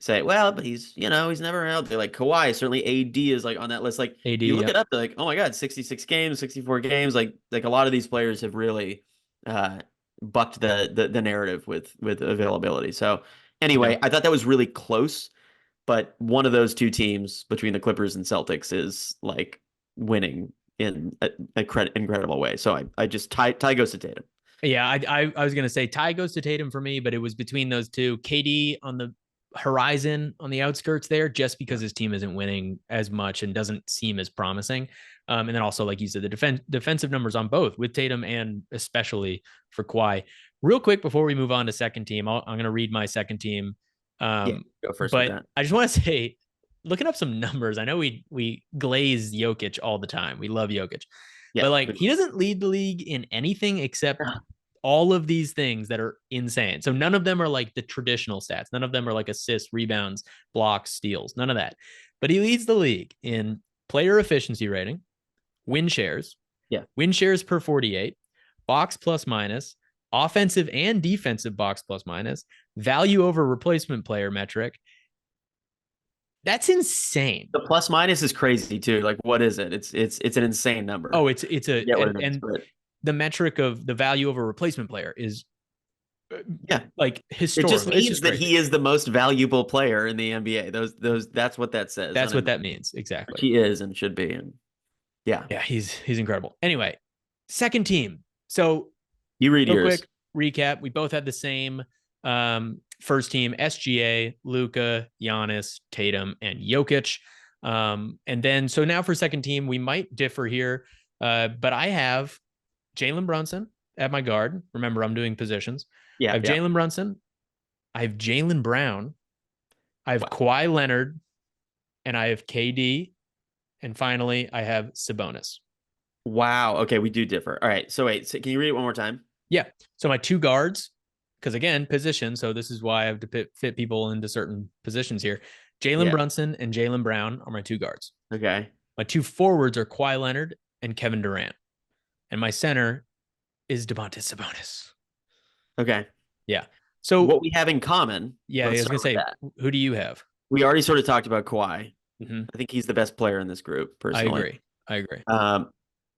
say, well, but he's never out there. Like Kawhi, certainly AD is like on that list. Like AD, you look it up, they're like, oh my God, 66 games, 64 games. Like a lot of these players have really bucked the narrative with availability. So anyway, I thought that was really close. But one of those two teams between the Clippers and Celtics is like winning in a incredible way. So I just tie goes to Tatum. Yeah, I was gonna say Ty goes to Tatum for me, but it was between those two. KD on the horizon on the outskirts there, just because his team isn't winning as much and doesn't seem as promising. And then also, like you said, the defensive numbers on both with Tatum and especially for Kawhi. Real quick before we move on to second team, I'm going to read my second team. Yeah, go first with But that. I just want to say, looking up some numbers, I know we glaze Jokic all the time. We love Jokic, Yeah, but like he doesn't lead the league in anything except all of these things that are insane. So none of them are like the traditional stats. None of them are like assists, rebounds, blocks, steals, none of that. But he leads the league in player efficiency rating, win shares, yeah. win shares per 48, box plus minus, offensive and defensive box plus minus, value over replacement player metric. That's insane. The plus minus is crazy too. Like, what is it? It's an insane number. Oh, it's a Yeah, what it is, and but the metric of the value of a replacement player is yeah, like it historical. just means that he is the most valuable player in the NBA. Those that's what that says. That's what that means. Which Exactly. he is and should be. And yeah, Yeah, he's incredible. Anyway, second team. So you read real yours. quick recap. We both had the same first team: SGA, Luka, Giannis, Tatum, and Jokic. And then so now for second team, we might differ here. But I have Jalen Brunson at my guard. Remember, I'm doing positions. Yeah, I have yeah. Jalen Brunson. I have Jalen Brown. I have Kawhi Leonard, and I have KD. And finally, I have Sabonis. Wow. Okay, we do differ. All right. So wait, so can you read it one more time? Yeah. So my two guards, because again, position. So this is why I have to fit people into certain positions here. Jalen Yeah. Brunson and Jalen Brown are my two guards. Okay. My two forwards are Kawhi Leonard and Kevin Durant. And my center is Domantas Sabonis. Okay. Yeah. So what we have in common. Yeah, I was gonna say, that. Who do you have? We already sort of talked about Kawhi. Mm-hmm. I think he's the best player in this group, personally. I agree.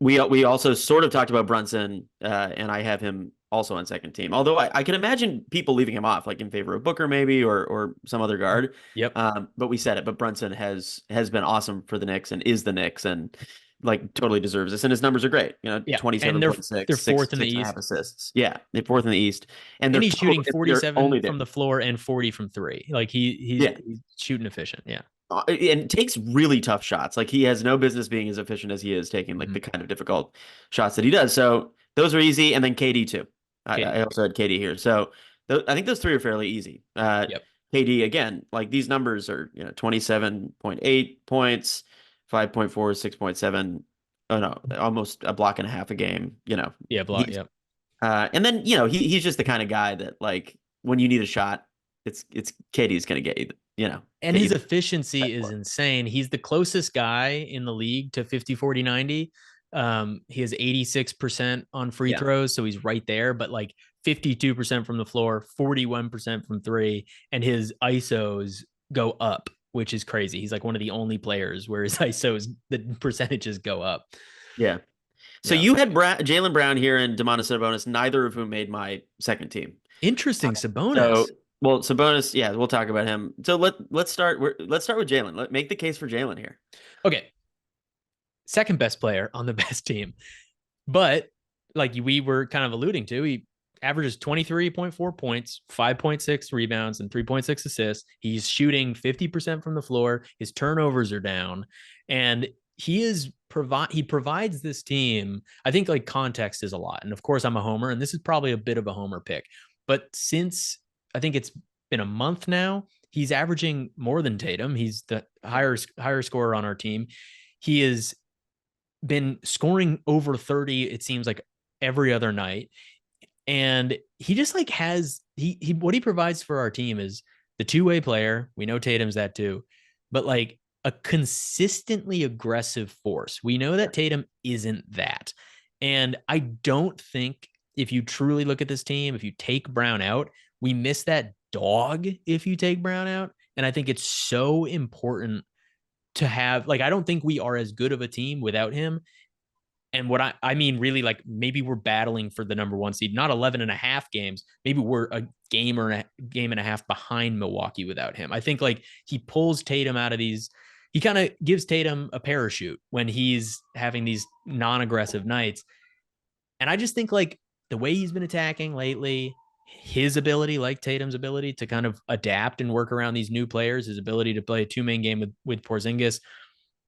We also sort of talked about Brunson, and I have him also on second team. Although I can imagine people leaving him off, like in favor of Booker maybe, or some other guard. Yep. But we said it. But Brunson has been awesome for the Knicks and is the Knicks and like totally deserves this. And his numbers are great. You know, 27.6, they're fourth in the East. 6.5 assists. Yeah, they're fourth in the East, and he's shooting 47 from the floor and 40 from three. Like he's shooting efficient. Yeah. And takes really tough shots. Like he has no business being as efficient as he is taking like the kind of difficult shots that he does. So those are easy. And then KD too. I also had KD here. So I think those three are fairly easy. KD again, like these numbers are 27.8 points, 5.4, 6.7. Oh no, almost a block and a half a game. Block. And then he's just the kind of guy that like when you need a shot, it's KD's going to get you. And his efficiency is insane. He's the closest guy in the league to 50, 40, 90. He has 86% on free throws, so he's right there, but like 52% from the floor, 41% from three, and his ISOs go up, which is crazy. He's like one of the only players where his ISOs, the percentages go up. Yeah. So you had Jalen Brown here and Domantas Sabonis, neither of whom made my second team. Interesting, Sabonis. Well, Sabonis, yeah, we'll talk about him. So let's start with Jalen. Let's make the case for Jalen here. Okay. Second best player on the best team. But like we were kind of alluding to, he averages 23.4 points, 5.6 rebounds, and 3.6 assists. He's shooting 50% from the floor. His turnovers are down. And he provides this team. I think like context is a lot. And of course, I'm a homer, and this is probably a bit of a homer pick. But since I think it's been a month now, he's averaging more than Tatum. He's the higher scorer on our team. He has been scoring over 30, it seems like every other night. And he just like has what he provides for our team is the two-way player. We know Tatum's that too, but like a consistently aggressive force. We know that Tatum isn't that. And I don't think if you truly look at this team, if you take Brown out, we miss that dog if you take Brown out. And I think it's so important to have, like, I don't think we are as good of a team without him. And what I mean, really, like maybe we're battling for the number one seed, not 11 and a half games. Maybe we're a game and a half behind Milwaukee without him. I think like he pulls Tatum out of these, he kind of gives Tatum a parachute when he's having these non-aggressive nights. And I just think like the way he's been attacking lately, his ability, like Tatum's ability to kind of adapt and work around these new players, his ability to play a two-man game with Porzingis,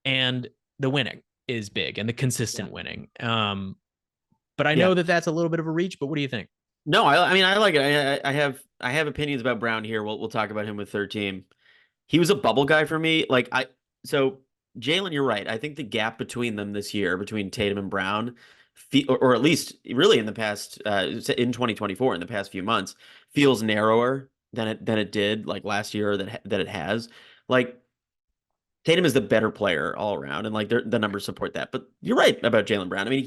and the winning is big and the Yeah. consistent winning. But I Yeah. know that that's a little bit of a reach. But what do you think? No, I mean, I like it. I have opinions about Brown here. We'll talk about him with third team. He was a bubble guy for me. So Jalen, you're right. I think the gap between them this year, between Tatum and Brown, or at least really in the past, in 2024, in the past few months, feels narrower than it did like last year, that it has. Like Tatum is the better player all around, and like the numbers support that. But you're right about Jalen Brown. I mean,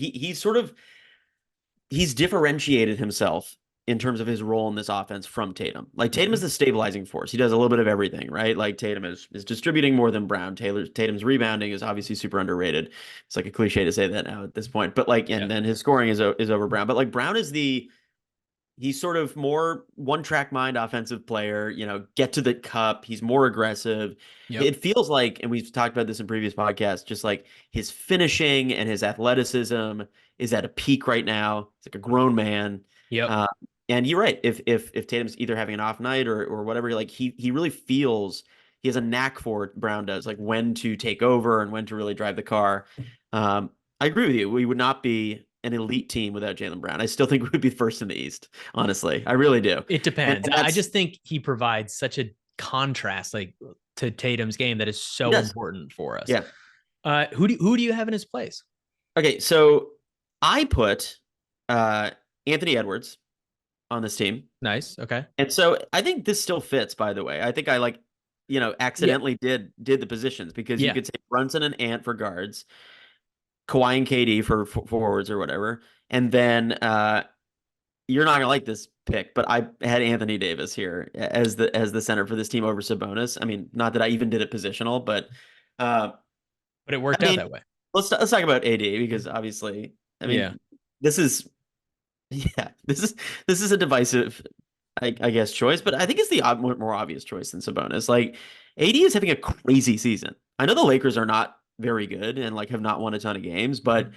he's differentiated himself in terms of his role in this offense from Tatum. Like Tatum is the stabilizing force. He does a little bit of everything, right? Like Tatum is distributing more than Brown. Tatum's rebounding is obviously super underrated. It's like a cliche to say that now at this point, but like, Yeah. and then his scoring is over Brown. But like Brown is he's sort of more one track mind offensive player, get to the cup. He's more aggressive. Yep. It feels like, and we've talked about this in previous podcasts, just like his finishing and his athleticism is at a peak right now. It's like a grown man. Yep. Uh, and you're right. If Tatum's either having an off night or whatever, like he really feels he has a knack for it, Brown does, like when to take over and when to really drive the car. Um, I agree with you. We would not be an elite team without Jalen Brown. I still think we would be first in the East. Honestly, I really do. It And, depends. and I that's just think he provides such a contrast, like to Tatum's game, that is he so does. important for us. Yeah. Who do you have in his place? Okay, so I put uh Anthony Edwards on this team. Nice. Okay. And so I think this still fits, by the way. I think I Yeah. accidentally did the positions because you Yeah. could say Brunson and Ant for guards, Kawhi and KD for forwards or whatever. And then you're not gonna like this pick, but I had Anthony Davis here as the center for this team over Sabonis. I mean, not that I even did it positional, but uh, But it I worked out mean, that way. let's talk about AD because obviously, I Yeah. mean, this is yeah, this is a divisive, I guess, choice, but I think it's the more obvious choice than Sabonis. Like, AD is having a crazy season. I know the Lakers are not very good and like have not won a ton of games, but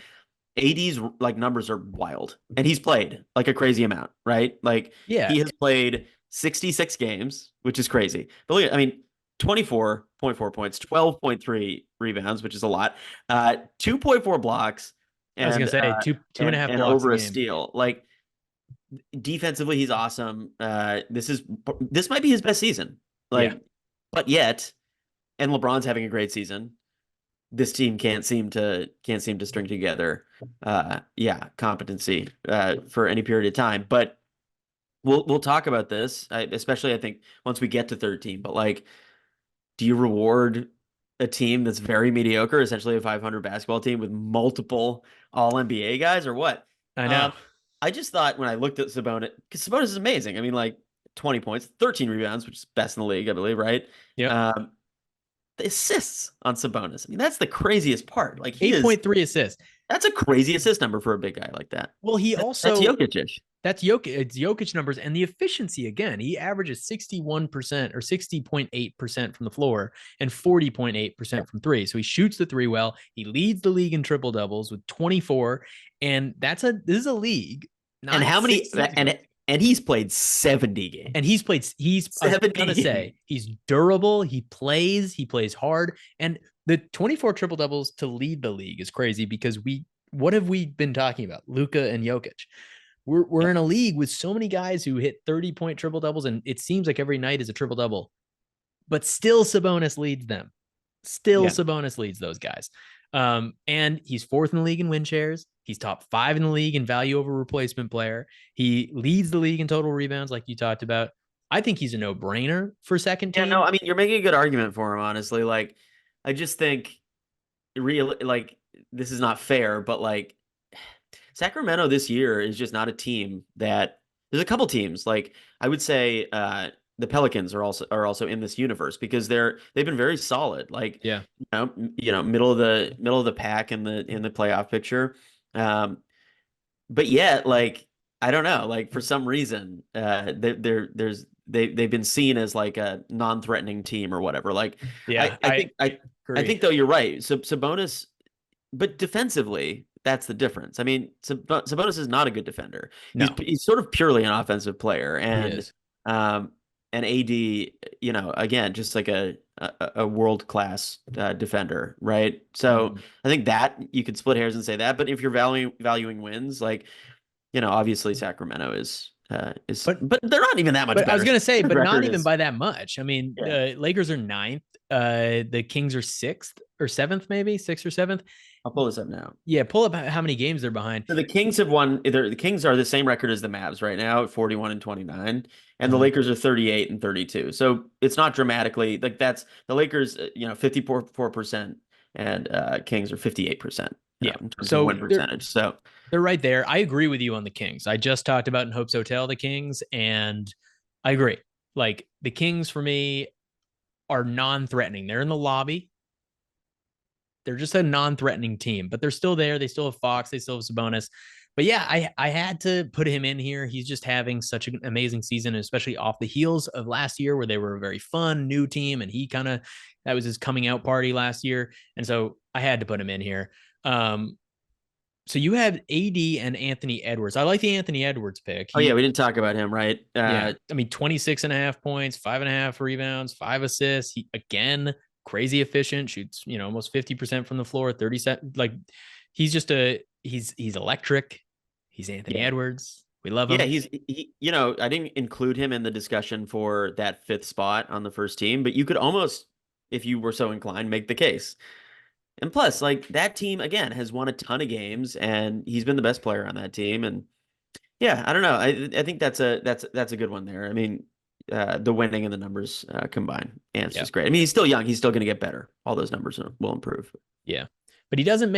AD's like numbers are wild, and he's played like a crazy amount, right? Like Yeah. he has played 66 games, which is crazy. But look, I mean, 24.4 points, 12.3 rebounds, which is a lot, 2.4 blocks, I was gonna and say two and a half blocks a over a game. steal. Like defensively, he's awesome. This might be his best season. Yeah. Like, but yet, and LeBron's having a great season. This team can't seem to string together competency for any period of time. But we'll talk about this, especially I think once we get to third team. But like, do you reward a team that's very mediocre, essentially a 500 basketball team with multiple All NBA guys, or what? I know. Um, I just thought when I looked at Sabonis, because Sabonis is amazing. I mean, like 20 points, 13 rebounds, which is best in the league, I believe, right? Yep. Um, the assists on Sabonis. I mean, that's the craziest part. Like he is 8.3 assists. that's a crazy assist number for a big guy like that. Well, he That's also Jokic-ish. that's Jokic. It's Jokic numbers and the efficiency again. He averages 61% or 60.8% from the floor and 40.8% from three. So he shoots the three well. He leads the league in triple doubles with 24. And this is a league, And not how many 66 games. and he's played 70 games. And I was 70 gonna say he's durable, he plays hard. And the 24 triple doubles to lead the league is crazy because what have we been talking about? Luka and Jokic. We're in a league with so many guys who hit 30-point triple doubles, and it seems like every night is a triple double, but still Sabonis leads them. Still Yeah. Sabonis leads those guys. And he's fourth in the league in win shares. He's top 5 in the league in value over replacement player. He leads the league in total rebounds, like you talked about. I think he's a no-brainer for second Yeah, team. no, I mean you're making a good argument for him, honestly. Like I just think real like this is not fair, but like Sacramento this year is just not a team that there's a couple teams like I would say the Pelicans are also in this universe because they've been very solid. Like Yeah. middle of the pack in the playoff picture. Um, but yet like I don't know, like for some reason they've been seen as like a non-threatening team or whatever. Like Yeah, I think I I think though you're right. So Sabonis, but defensively, that's the difference. I mean, Sabonis is not a good defender. No, He's sort of purely an offensive player, he and is. um, and AD, again, just like a world class defender, right? So Mhm. I think that you could split hairs and say that, but if you're valuing wins, like obviously Sacramento But but they're not even that much But I was better. gonna say, Their but not record even is by that much. I mean, yeah. the Lakers are ninth. The Kings are sixth or seventh, maybe sixth or seventh. I'll pull this up now. Yeah, pull up how many games they're behind. So the Kings have won. The Kings are the same record as the Mavs right now at 41 and 29, and the Uh, Lakers are 38 and 32. So it's not dramatically like that's the Lakers. 54%, and Kings are 58%. yeah, In terms of so win percentage. So they're right there. I agree with you on the Kings. I just talked about in Hope's Hotel the Kings, and I agree. Like the Kings for me are non-threatening. They're in the lobby. They're just a non-threatening team, but they're still there. They still have Fox. They still have Sabonis. But yeah, I had to put him in here. He's just having such an amazing season, especially off the heels of last year where they were a very fun new team, and that was his coming out party last year, and so I had to put him in here. So you have AD and Anthony Edwards. I like the Anthony Edwards pick. oh yeah, we didn't talk about him, right? Yeah, I mean, 26 and a half points, 5.5 rebounds, 5 assists. He, again, crazy efficient, shoots, almost 50% from the floor, 30 set. Like he's just he's electric. He's Anthony Yeah. Edwards. We love Yeah, him. I didn't include him in the discussion for that fifth spot on the first team, but you could almost, if you were so inclined, make the case. And plus, like that team again has won a ton of games, and he's been the best player on that team. And yeah, I don't know. I think that's a good one there. I mean, the winning and the numbers combined, and it's Yeah. just great. I mean, he's still young. He's still going to get better. All those numbers will improve. Yeah. But he didn't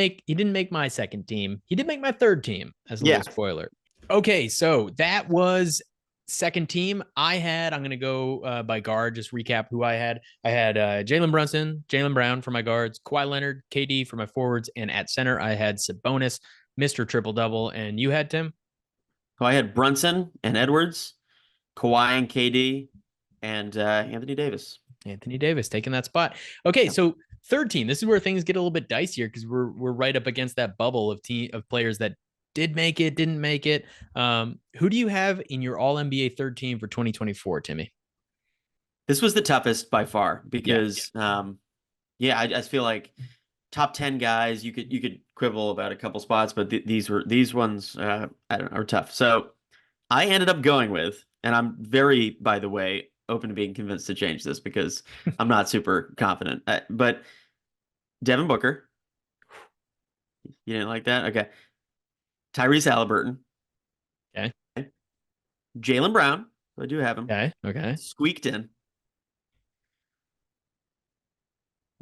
make my second team. He did make my third team as a Yeah. little spoiler. Okay. So that was second team. I'm going to go by guard, just recap who I had. I had Jaylen Brown for my guards, Kawhi Leonard, KD for my forwards. And at center, I had Sabonis, Mr. Triple Double. And you had Tim? So I had Brunson and Edwards, Kawhi and KD, and Anthony Davis. Anthony Davis taking that spot. Okay, so third team. This is where things get a little bit dicier because we're right up against that bubble of players that did make it, didn't make it. Who do you have in your All NBA third team for 2024, Timmy? This was the toughest by far because, I just feel like top 10 guys. You could quibble about a couple spots, but these ones I don't know, are tough. So I ended up going with, and I'm very, by the way, open to being convinced to change this because I'm not super confident. But Devin Booker, you didn't like that? Okay. Tyrese Halliburton. Okay. Jaylen Brown. I do have him. Okay. Squeaked in.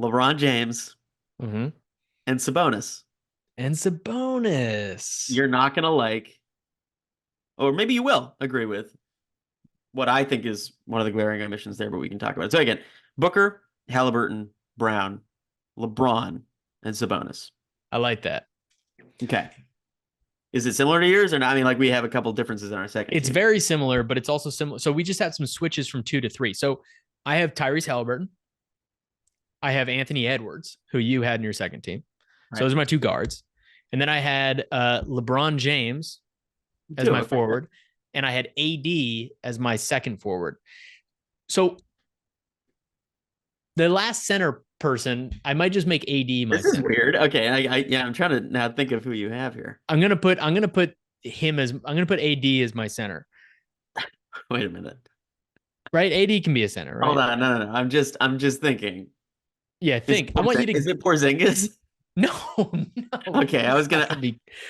LeBron James Mm-hmm. and Sabonis. And Sabonis. You're not going to like, or maybe you will agree with what I think is one of the glaring omissions there, but we can talk about it. So again, Booker, Halliburton, Brown, LeBron, and Sabonis. I like that. Okay. Is it similar to yours or not? I mean, like we have a couple differences in our second. It's very similar, but it's also similar. So we just had some switches from 2 to 3. So I have Tyrese Halliburton. I have Anthony Edwards, who you had in your second team. Right. So those are my two guards. And then I had LeBron James as my forward, and I had AD as my second forward. So the last center person, I might just make AD my This is center. weird. Okay, I'm trying to now think of who you have here. I'm gonna put AD as my center. Wait a minute. Right? AD can be a center, right? Hold on, no. I'm just thinking. Yeah, think. I want you to. Is it Porzingis? No. Okay, I was gonna.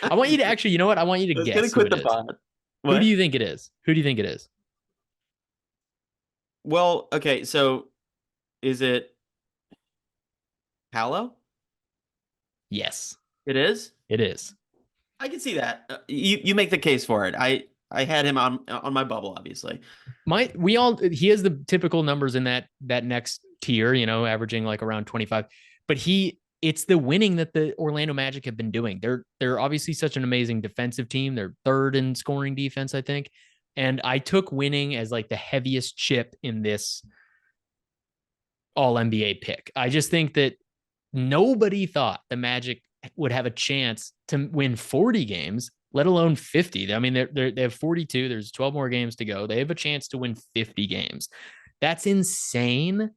I want you to actually. You know what? I want you to guess. Gonna quit the pod. Who do you think it is? Who do you think it is? Well, okay, so is it Paolo? Yes, it is. It is. I can see that. You make the case for it. I had him on my bubble, obviously. He has the typical numbers in that next tier, averaging like around 25. But it's the winning that the Orlando Magic have been doing. They're obviously such an amazing defensive team. They're third in scoring defense, I think. And I took winning as like the heaviest chip in this All NBA pick. I just think that nobody thought the Magic would have a chance to win 40 games, let alone 50. I mean, they have 42. There's 12 more games to go. They have a chance to win 50 games. That's insane.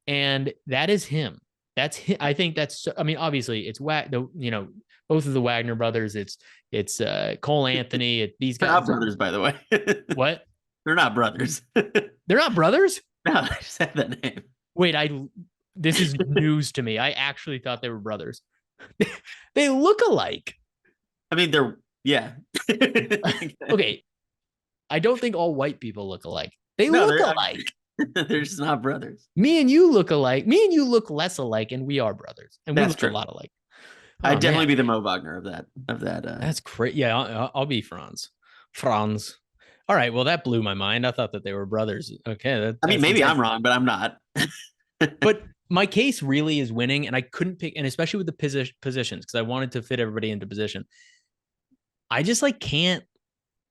And that is him. That's him. I think that's. I mean, obviously, it's both of the Wagner brothers. It's Cole Anthony. These They're guys. not brothers, by the way. What? They're not brothers. They're not brothers? No, I just said that name. Wait, this is news to me. I actually thought they were brothers. They look alike. I mean, yeah. Okay. I don't think all white people look alike. They No, look alike. They're just not brothers. Me and you look alike. Me and you look less alike, and we are brothers. And we That's look true. a lot alike. I'd definitely be the Mo Wagner of that. That's great. Yeah, I'll be Franz. Franz. All right. Well, that blew my mind. I thought that they were brothers. Okay. I mean, maybe I'm wrong, but I'm not. But my case really is winning, and I couldn't pick, and especially with the positions, because I wanted to fit everybody into position. I just can't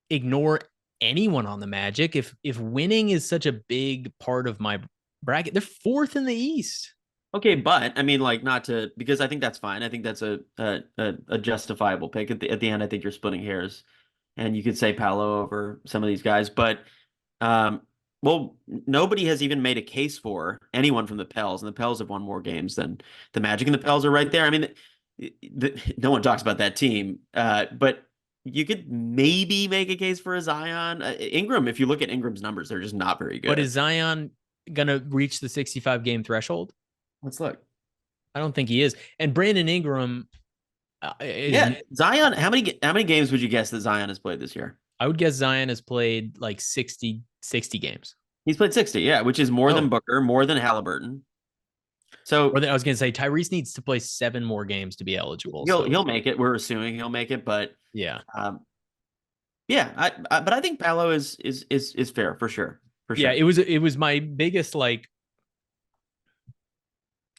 ignore anyone on the Magic. If winning is such a big part of my bracket, they're fourth in the East. Okay, but I mean, not to, because I think that's fine. I think that's a justifiable pick. At the end, I think you're splitting hairs, and you could say Paolo over some of these guys, but well, nobody has even made a case for anyone from the Pels, and the Pels have won more games than the Magic, and the Pels are right there. I mean, no one talks about that team, but you could maybe make a case for a Zion. Ingram, if you look at Ingram's numbers, they're just not very good. But is Zion going to reach the 65 game threshold? Let's look. I don't think he is. And Brandon Ingram. Zion. How many games would you guess that Zion has played this year? I would guess Zion has played 60 games. He's played 60, yeah, which is more than Booker, more than Halliburton. So I was going to say Tyrese needs to play 7 more games to be eligible. He'll make it. We're assuming he'll make it, but yeah, but I think Paolo is fair for sure. For sure. Yeah, it was my biggest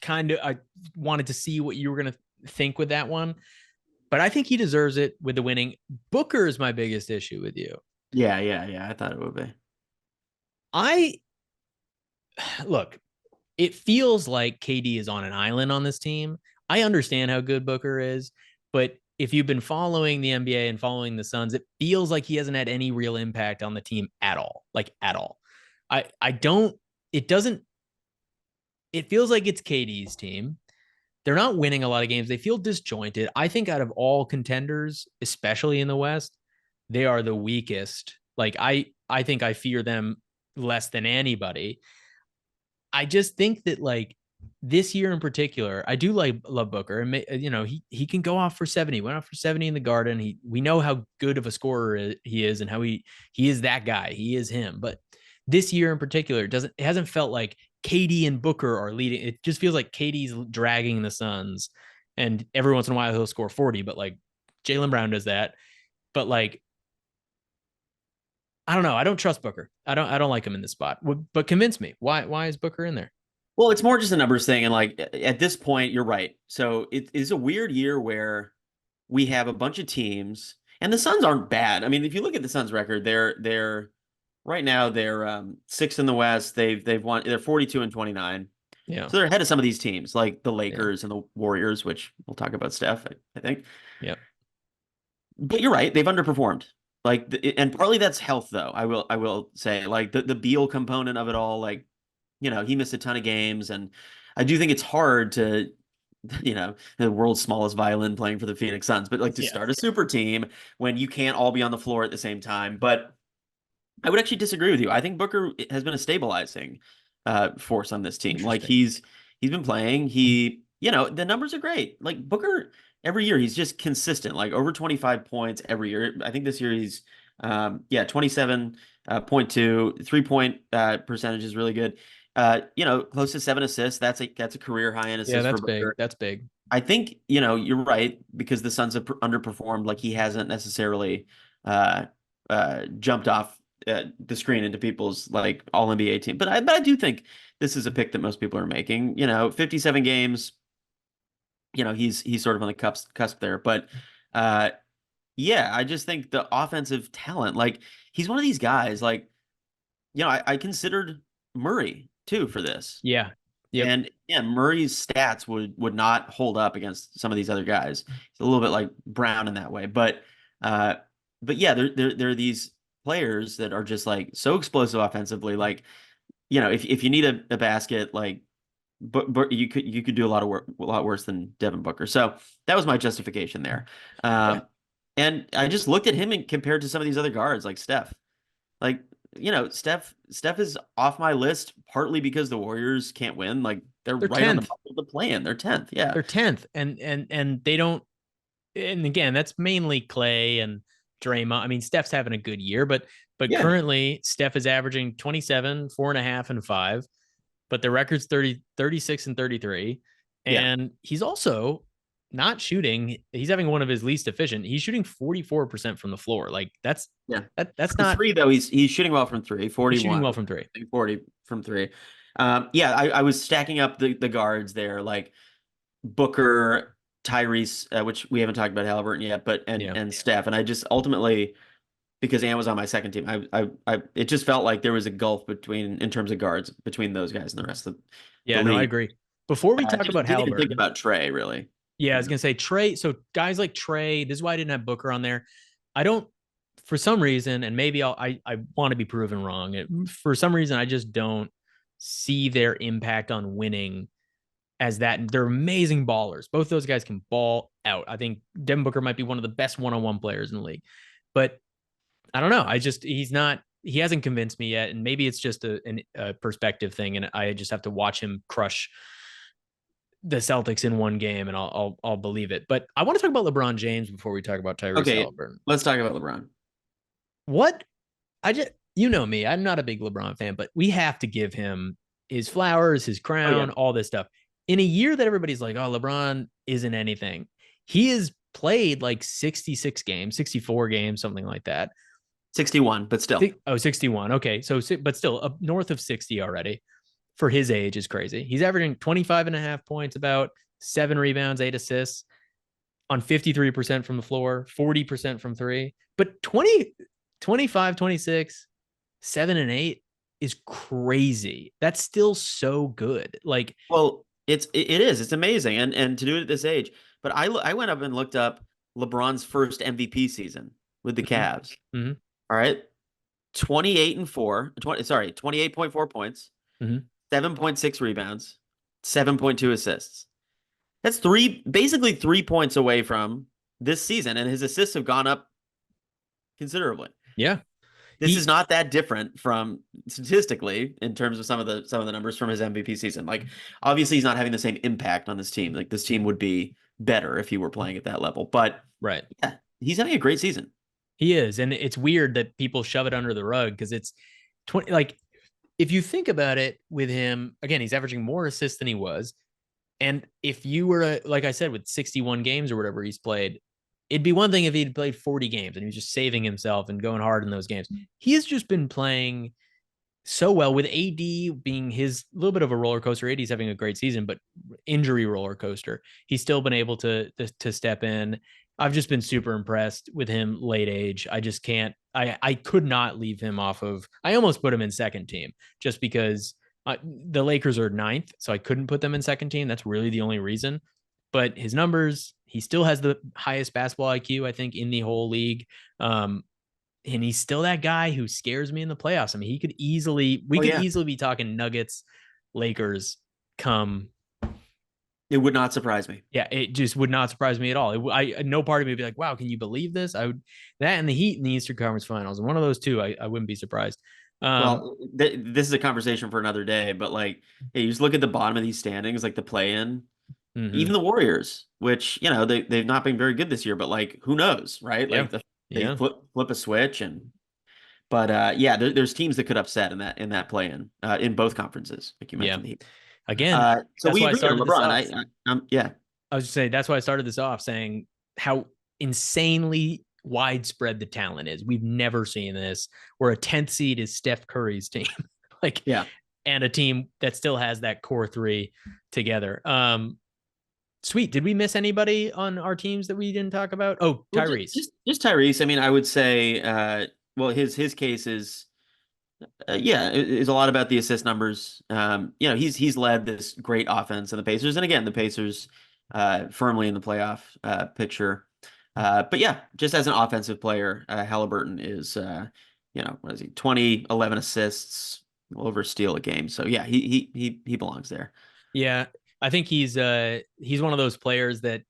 kind of. I wanted to see what you were going to think with that one, but I think he deserves it with the winning. Booker is my biggest issue with you. Yeah. I thought it would be. Look, it feels like KD is on an island on this team. I understand how good Booker is, but if you've been following the NBA and following the Suns, it feels like he hasn't had any real impact on the team at all. At all. It feels like it's KD's team. They're not winning a lot of games. They feel disjointed. I think out of all contenders, especially in the West, they are the weakest. I think I fear them less than anybody. I just think that this year in particular, I do love Booker, and he can go off for 70. Went off for 70 in the Garden. We know how good of a scorer he is, and how he is that guy. He is him. But this year in particular, it hasn't felt like KD and Booker are leading. It just feels like KD's dragging the Suns, and every once in a while he'll score 40. But Jaylen Brown does that. But I don't know. I don't trust Booker. I don't like him in this spot. But convince me. Why is Booker in there? Well, it's more just a numbers thing, and at this point, you're right. So it is a weird year where we have a bunch of teams, and the Suns aren't bad. I mean, if you look at the Suns' record, they're right now they're 6th in the West. They've won. They're 42-29. Yeah. So they're ahead of some of these teams, like the Lakers and the Warriors, which we'll talk about Steph, I think. Yeah. But you're right. They've underperformed. And partly that's health, though. I will say, the Beal component of it all, he missed a ton of games, and I do think it's hard to, the world's smallest violin playing for the Phoenix Suns, but to start a super team when you can't all be on the floor at the same time. But I would actually disagree with you. I think Booker has been a stabilizing force on this team. He's been playing. The numbers are great. Booker every year, he's just consistent, over 25 points every year. I think this year he's 27.2 3-point percentage is really good. Close to 7 assists. That's a career high in assists. Yeah, that's for big. Booker. That's big. I think, you're right, because the Suns have underperformed. He hasn't necessarily jumped off the screen into people's all NBA team. But I do think this is a pick that most people are making. 57 games. He's sort of on the cusp there. But I just think the offensive talent, he's one of these guys, I considered Murray too for this. Yeah. Yep. yeah, Murray's stats would not hold up against some of these other guys. He's a little bit like Brown in that way, uh, but yeah, there are these players that are just like so explosive offensively. Like, if you need a basket, like, but you could do a lot of work, a lot worse than Devin Booker. So that was my justification there. Yeah, Um, and I just looked at him and compared to some of these other guards, like Steph. Like, Steph is off my list partly because the Warriors can't win. Like, they're they're right on the 10th. bubble of the play-in. They're 10th. Yeah. They're 10th, and they don't. And again, that's mainly Clay and Draymond. I mean, Steph's having a good year, but Yeah. currently Steph is averaging 27, 4.5, and 5. But the record's 30, 36, and 33. Yeah. And he's also not shooting. He's having one of his least efficient. He's shooting 44% from the floor. Like Yeah. that's From not three, though, he's shooting well from three, he's shooting 41, well from three. 40 from three. Yeah, I was stacking up the guards there, like Booker, Tyrese, which we haven't talked about Halliburton yet, but Yeah. and Steph. And I just ultimately, because Ann was on my second team, it just felt like there was a gulf in terms of guards between those guys and the rest of the Yeah, no, I league. agree. Before we talk about Didn't even think Halliburton, about Trey really. yeah, I You was know? gonna say Trey. So guys like Trey, this is why I didn't have Booker on there. I don't, for some reason, and maybe I want to be proven wrong. For some reason, I just don't see their impact on winning as that. They're amazing ballers. Both those guys can ball out. I think Devin Booker might be one of the best one-on-one players in the league, but I don't know. He's not. He hasn't convinced me yet, and maybe it's just a perspective thing, and I just have to watch him crush the Celtics in one game, and I'll believe it. But I want to talk about LeBron James before we talk about Tyrese Okay, Halliburton. let's talk about LeBron. What I just you know me, I'm not a big LeBron fan, but we have to give him his flowers, his Oh yeah, crown, all this stuff. In a year that everybody's like, oh, LeBron isn't anything, he has played like 66 games, 64 games, something like that. 61, but still. 61. Okay. So, but still up north of 60 already for his age is crazy. He's averaging 25 and a half points, about 7 rebounds, 8 assists on 53% from the floor, 40% from three. But 20, 25, 26, 7 and 8 is crazy. That's still so good. Like, Well, it is amazing, and to do it at this age. But I went up and looked up LeBron's first MVP season with the mm-hmm, Cavs. mm-hmm, All right, 28.4 points, mm-hmm. 7.6 rebounds, 7.2 assists. That's basically 3 points away from this season, and his assists have gone up considerably. Yeah. This is not that different from statistically in terms of some of the numbers from his MVP season. Like, obviously he's not having the same impact on this team. Like, this team would be better if he were playing at that level. But Right. yeah, he's having a great season. He is. And it's weird that people shove it under the rug because it's 20, like, if you think about it with him, again, he's averaging more assists than he was. And if you were, like I said, with 61 games or whatever he's played, it'd be one thing if he'd played 40 games and he was just saving himself and going hard in those games. He has just been playing so well with AD being his little bit of a roller coaster. AD's having a great season, but injury roller coaster. He's still been able to step in. I've just been super impressed with him late age. I just can't. I could not leave him off of. I almost put him in second team just because the Lakers are ninth, so I couldn't put them in second team. That's really the only reason. But his numbers, he still has the highest basketball IQ, I think, in the whole league. And he's still that guy who scares me in the playoffs. I mean, we Oh could yeah, easily be talking Nuggets, Lakers come. it would not surprise me. Yeah, it just would not surprise me at all. No part of me would be like, wow, can you believe this? I would that and the Heat in the Eastern Conference Finals, and one of those two, I wouldn't be surprised. Well, this is a conversation for another day. But like, hey, you just look at the bottom of these standings, like the play-in. Mm-hmm. Even the Warriors, which they've not been very good this year, but like, who knows, right? Yeah, Like, they yeah, flip a switch. But yeah, there's teams that could upset in that play in both conferences, like you yeah. mentioned the Heat. Again, So that's we why I agree on started this LeBron. off. Yeah. I was just saying that's why I started this off saying how insanely widespread the talent is. We've never seen this where a 10th seed is Steph Curry's team. Like, Yeah. and a team that still has that core three together. Sweet. Did we miss anybody on our teams that we didn't talk about? Oh, Well, Tyrese. just Tyrese. I mean, I would say, well, his case is Yeah, it's a lot about the assist numbers. He's led this great offense in the Pacers, and again, the Pacers firmly in the playoff picture. But yeah, just as an offensive player, Halliburton is, what is he? 20, 11 assists, over a steal a game. So yeah, he belongs there. Yeah, I think he's one of those players that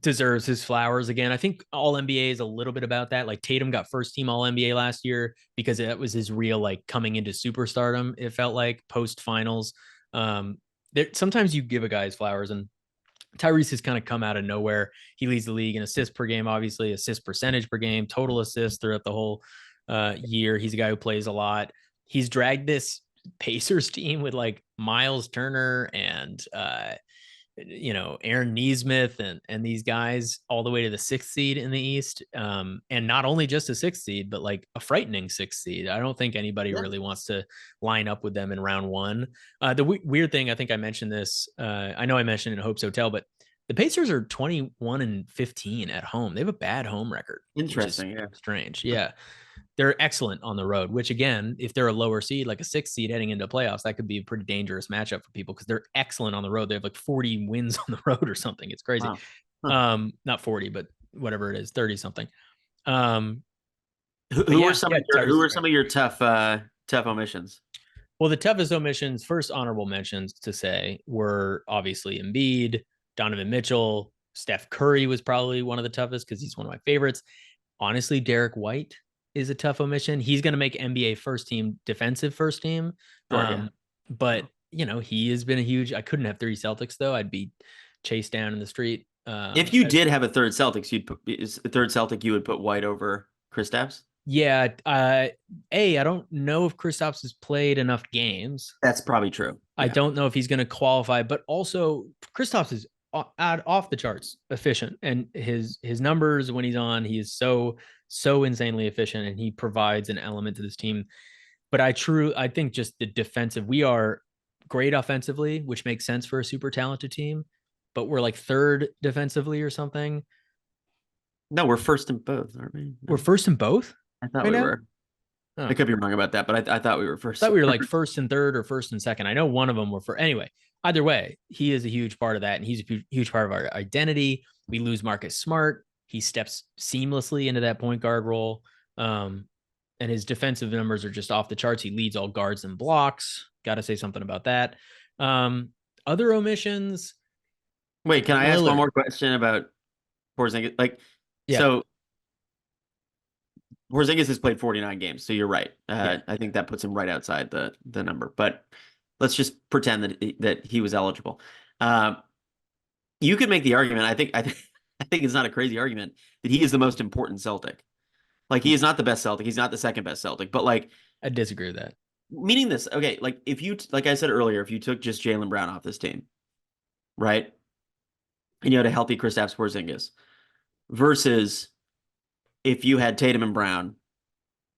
deserves his flowers again. I think all NBA is a little bit about that. Like Tatum got first team all NBA last year because that was his real like coming into superstardom. It felt like post finals. Sometimes you give a guy his flowers, and Tyrese has kind of come out of nowhere. He leads the league in assists per game, obviously assist percentage per game, total assists throughout the whole year. He's a guy who plays a lot. He's dragged this Pacers team with like Miles Turner and Aaron Neesmith and these guys all the way to the sixth seed in the East. And not only just a sixth seed, but like a frightening sixth seed. I don't think anybody really wants to line up with them in round one. The weird thing, I think I mentioned this, I know I mentioned in Hope's Hotel, but the Pacers are 21-15 at home. They have a bad home record. Interesting. Yeah. Strange. Yeah. They're excellent on the road, which again, if they're a lower seed, like a sixth seed heading into playoffs, that could be a pretty dangerous matchup for people because they're excellent on the road. They have like 40 wins on the road or something. It's crazy. Wow. Huh. Not 40, but whatever it is, 30 something. Who are some of your tough omissions? Well, the toughest omissions, first honorable mentions to say, were obviously Embiid, Donovan Mitchell, Steph Curry was probably one of the toughest because he's one of my favorites. Honestly, Derek White is a tough omission. He's going to make NBA first team, defensive first team. But he has been a huge. I couldn't have three Celtics though. I'd be chased down in the street. If you did have a third Celtics, third Celtic, you would put White over Kristaps? Yeah. I don't know if Kristaps has played enough games. That's probably true. I don't know if he's going to qualify, but also Kristaps is off the charts efficient, and his numbers when he's on, he is so insanely efficient, and he provides an element to this team. But I think just the defensive, we are great offensively, which makes sense for a super talented team, but we're like third defensively or something. No, we're first in both, aren't we? No. We're first in both. I thought we were. Oh. I could be wrong about that, but I thought we were first. I thought we were like first and third or first and second. I know one of them were for anyway. Either way, he is a huge part of that, and he's a huge part of our identity. We lose Marcus Smart. He steps seamlessly into that point guard role. And his defensive numbers are just off the charts. He leads all guards and blocks. Got to say something about that. Other omissions. Wait, can I ask one more question about Porzingis? So Porzingis has played 49 games, so you're right. I think that puts him right outside the number. But let's just pretend that he was eligible. You could make the argument. I think it's not a crazy argument that he is the most important Celtic. Like, he is not the best Celtic. He's not the second best Celtic. But like, I disagree with that. Meaning this, okay? Like, if you, like I said earlier, if you took just Jaylen Brown off this team, right, and you had a healthy Kristaps Porzingis, versus if you had Tatum and Brown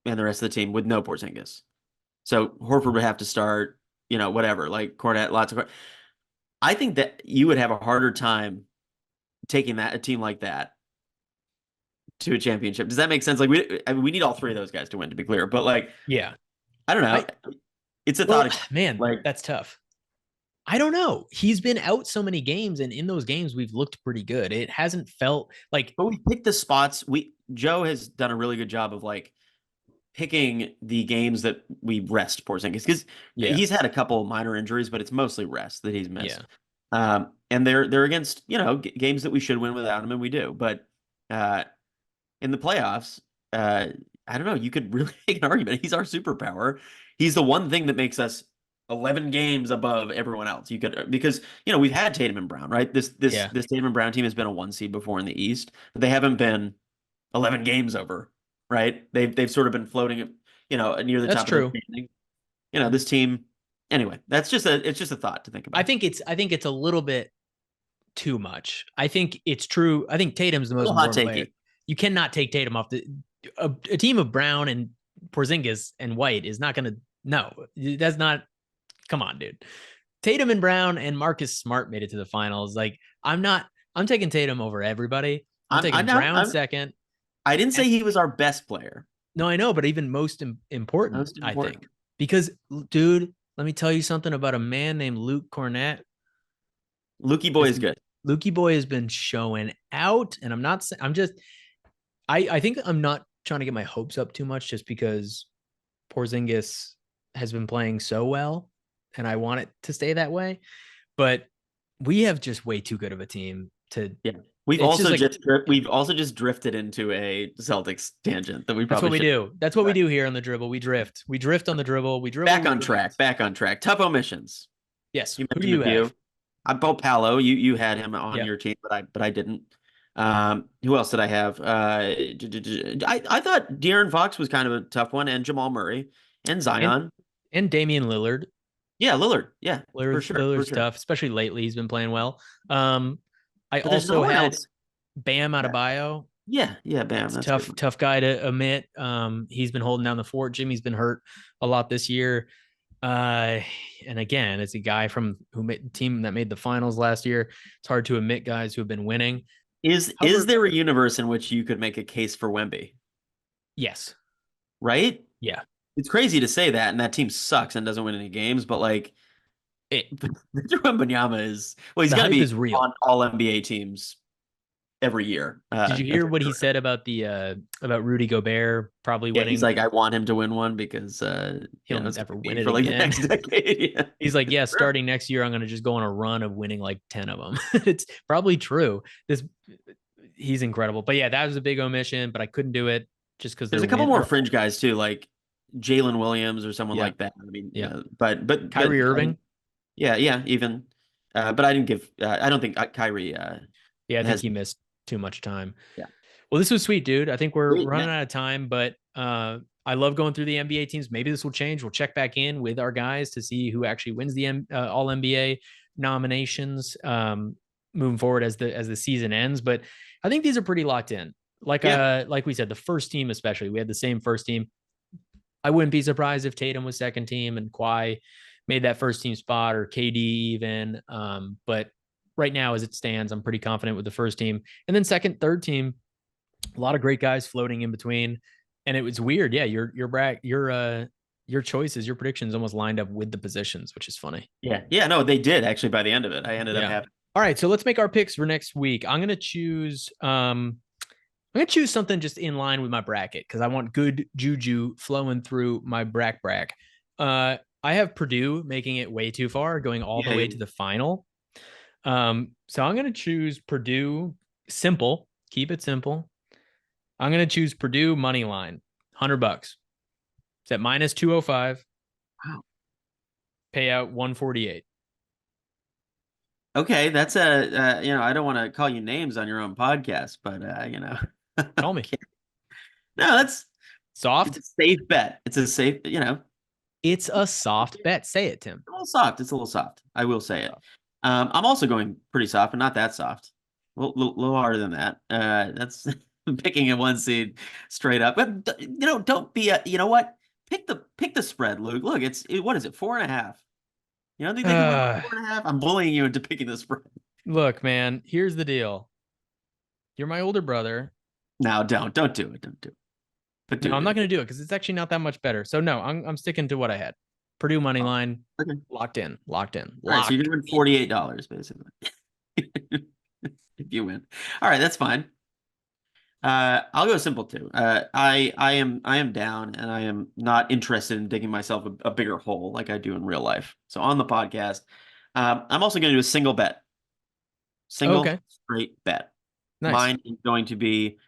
and the rest of the team with no Porzingis. So Horford would have to start, whatever, like Cornette, lots of. I think that you would have a harder time taking a team like that to a championship. Does that make sense? Like, we need all three of those guys to win, to be clear. But like, yeah, I don't know. It's a thought. Man, like, that's tough. I don't know. He's been out so many games, and in those games, we've looked pretty good. It hasn't felt like. But we picked the spots. Joe has done a really good job of like picking the games that we rest Porzingis, because he's had a couple minor injuries, but it's mostly rest that he's missed. Yeah. And they're against games that we should win without him, and we do. But in the playoffs, I don't know. You could really make an argument. He's our superpower. He's the one thing that makes us 11 games above everyone else. You could, because we've had Tatum and Brown, right? This Tatum and Brown team has been a 1 seed before in the East, but they haven't been 11 games over, right? They've sort of been floating, near the top of the standing. This team. Anyway, it's just a thought to think about. I think it's a little bit too much. I think it's true. I think Tatum's the most important player. You cannot take Tatum off a team of Brown and Porzingis and White is not going to. No, that's not. Come on, dude. Tatum and Brown and Marcus Smart made it to the finals. Like, I'm taking Tatum over everybody. I'm taking Brown second. I didn't say he was our best player. No, I know, but even important, Most I think, important. because dude, let me tell you something about a man named Luke Cornett. Lukey boy This is good. Lukey boy has been showing out, and I'm not. I'm just. I think I'm not trying to get my hopes up too much, just because Porzingis has been playing so well, and I want it to stay that way. But we have just way too good of a team to. Yeah. We've It's just also like just we've also just drifted into a Celtics tangent that we that's what probably we should. do. That's what we do here on the dribble. We drift. We drift on the dribble. We dribble. Back We on track. drift. Back on track. Tough omissions. Yes. You Who do mentioned a you have? few. Bo Palo, you had him on Yeah. your team, but I didn't. Who else did I have? I thought De'Aaron Fox was kind of a tough one, and Jamal Murray and And Zion. and Damian Lillard. Yeah, Lillard. Yeah, for sure, for Lillard's sure. tough, especially lately. He's been playing well. I But there's no also one had else. Bam Yeah, Adebayo. yeah, yeah. Bam, That's that's a good one. tough guy to admit. He's been holding down the fort. Jimmy's been hurt a lot this year. Uh, and again, it's a guy from who made the team that made the finals last year. It's hard to admit guys who have been winning. Is However, there a universe in which you could make a case for Wemby? yes, Right? yeah, It's crazy to say that, and that team sucks and doesn't win any games, but like it, Victor Wembanyama is he's the going to hype be is real. on all NBA teams every year. Did you hear That's for what he sure. said about the about Rudy Gobert probably Yeah, he's winning? like, I want him to win one because He'll it's never gonna win be it for like the again. next decade. Yeah. He's like, yeah, Sure. starting next year, I'm going to just go on a run of winning like 10 of them. It's probably true. He's incredible. But yeah, that was a big omission, but I couldn't do it just because There's they're a couple win. more Or, fringe guys too, like Jalen Williams or someone yeah. like that. I mean, Yeah. but Kyrie Irving. yeah, yeah, even. But I didn't give. I don't think Kyrie Yeah, I think has. he missed too much time. Yeah, Well, this was sweet, dude. I think we're sweet. running Yeah, out of time, but I love going through the NBA teams. Maybe this will change. We'll check back in with our guys to see who actually wins the All NBA nominations moving forward as the season ends. But I think these are pretty locked in. yeah. Like we said, the first team especially, we had the same first team. I wouldn't be surprised if Tatum was second team and Kawhi made that first team spot or KD even. But right now, as it stands, I'm pretty confident with the first team. And then second, third team, a lot of great guys floating in between. And it was weird. Yeah, your choices, your predictions almost lined up with the positions, which is funny. Yeah, yeah, no, they did actually by the end of it. I ended up Yeah. having. All right, so let's make our picks for next week. I'm gonna choose something just in line with my bracket because I want good juju flowing through my brack. I have Purdue making it way too far, going all the Yeah, way to the final. So I'm gonna choose Purdue simple, keep it simple. I'm gonna choose Purdue money line, $100. It's at minus 205, wow. payout 148. Okay, that's a I don't want to call you names on your own podcast, but Call me okay. No, it's soft. a safe bet. It's a safe, It's a soft bet. Say it, Tim. a little soft. It's a little soft. I will say it. I'm also going pretty soft, but not that soft. A little harder than that. That's picking a one seed straight up. But don't be a. You know what? Pick the spread, Luke. Look, what is it? 4.5. You don't think they can win by Uh, 4.5? I'm bullying you into picking the spread. Look, man. Here's the deal. You're my older brother. No, don't do it. Don't do it. But No, I'm do not it. going to do it because it's actually not that much better. So no, I'm sticking to what I had. Purdue money Oh, line, okay. locked in, locked in, All right, so you're locked. doing $48 basically if you win. All right, that's fine. I'll go simple too. I am down, and I am not interested in digging myself a bigger hole like I do in real life. So on the podcast, I'm also going to do a single bet, single Okay, straight bet. nice. Mine is going to be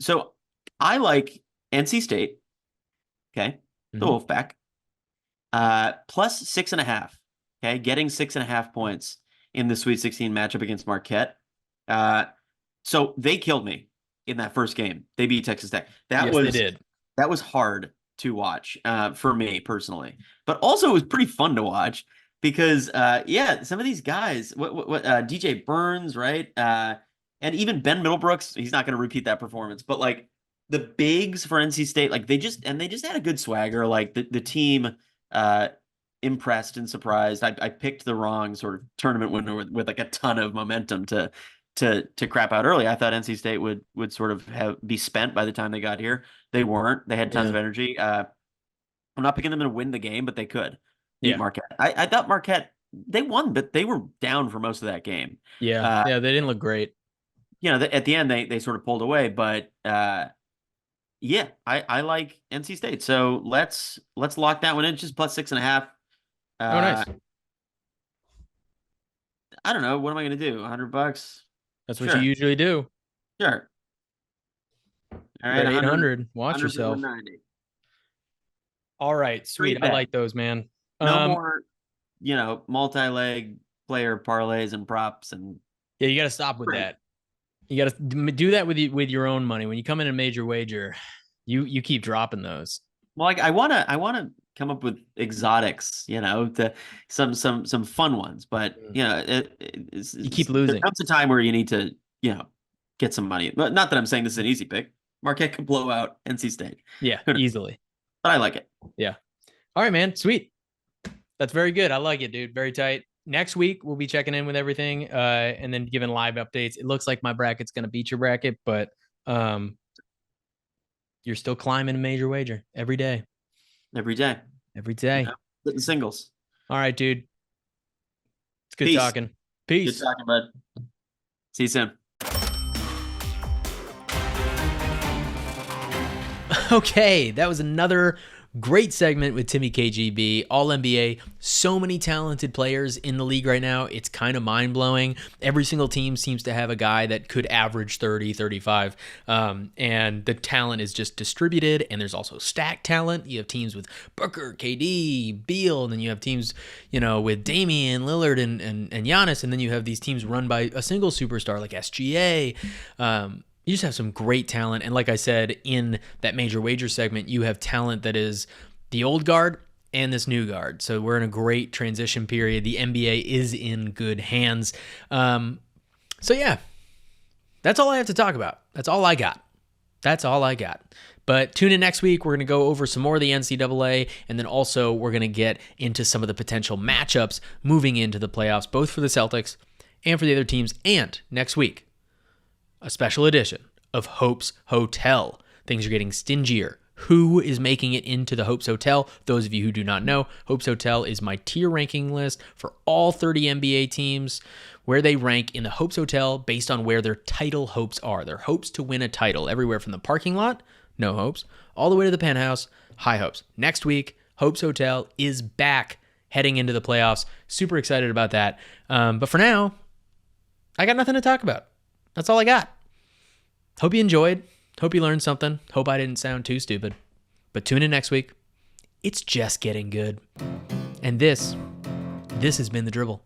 so I like NC State. Okay, the Mhm. Wolfpack. Plus 6.5. Okay, getting 6.5 points in the Sweet 16 matchup against Marquette. Uh, so they killed me in that first game. They beat Texas Tech. That Yes, they was did. that was hard to watch for me personally, but also it was pretty fun to watch because yeah, some of these guys, what DJ Burns, right, and even Ben Middlebrooks, he's not going to repeat that performance, but like the bigs for NC State, like they just had a good swagger. Like the team uh, impressed and surprised. I picked the wrong sort of tournament winner with like a ton of momentum to to crap out early. I thought NC State would sort of be spent by the time they got here. They weren't. They had tons of Yeah. energy. I'm not picking them to win the game, but they could beat Yeah. Marquette. I thought Marquette, they won, but they were down for most of that game. Yeah. Yeah. They didn't look great. At the end they sort of pulled away, but yeah, I like NC State. So let's lock that one in. Just plus 6.5. Oh, nice. I don't know. What am I going to do? $100? That's what you usually do. Sure. All You're right, at 100, 800. Watch 100 yourself. 190. All right, sweet. I like those, man. No more, multi-leg player parlays and props and. Yeah, you got to stop with that. You got to do that with your own money. When you come in a major wager, you keep dropping those. Well, like I wanna come up with exotics, some fun ones, but you keep losing. There comes a time where you need to, get some money. But not that I'm saying this is an easy pick. Marquette could blow out NC State. Yeah, easily. But I like it. Yeah. All right, man. Sweet. That's very good. I like it, dude. Very tight. Next week, we'll be checking in with everything and then giving live updates. It looks like my bracket's going to beat your bracket, but you're still climbing a major wager every day. Every day. Every day. Hitting singles. All right, dude. It's good talking. Peace. Good talking, bud. See you soon. Okay, that was another great segment with Timmy KGB, All NBA. So many talented players in the league right now. It's kind of mind-blowing. Every single team seems to have a guy that could average 30, 35. And the talent is just distributed. And there's also stacked talent. You have teams with Booker, KD, Beal. And then you have teams, with Damian, Lillard, and Giannis. And then you have these teams run by a single superstar like SGA. You just have some great talent. And like I said, in that major wager segment, you have talent that is the old guard and this new guard. So we're in a great transition period. The NBA is in good hands. So yeah, that's all I have to talk about. That's all I got. But tune in next week. We're going to go over some more of the NCAA, and then also we're going to get into some of the potential matchups moving into the playoffs, both for the Celtics and for the other teams. And next week, a special edition of Hope's Hotel. Things are getting stingier. Who is making it into the Hope's Hotel? Those of you who do not know, Hope's Hotel is my tier ranking list for all 30 NBA teams, where they rank in the Hope's Hotel based on where their title hopes are. Their hopes to win a title, everywhere from the parking lot, no hopes, all the way to the penthouse, high hopes. Next week, Hope's Hotel is back, heading into the playoffs. Super excited about that. But for now, I got nothing to talk about. That's all I got. Hope you enjoyed. Hope you learned something. Hope I didn't sound too stupid. But tune in next week. It's just getting good. And this has been The Dribble.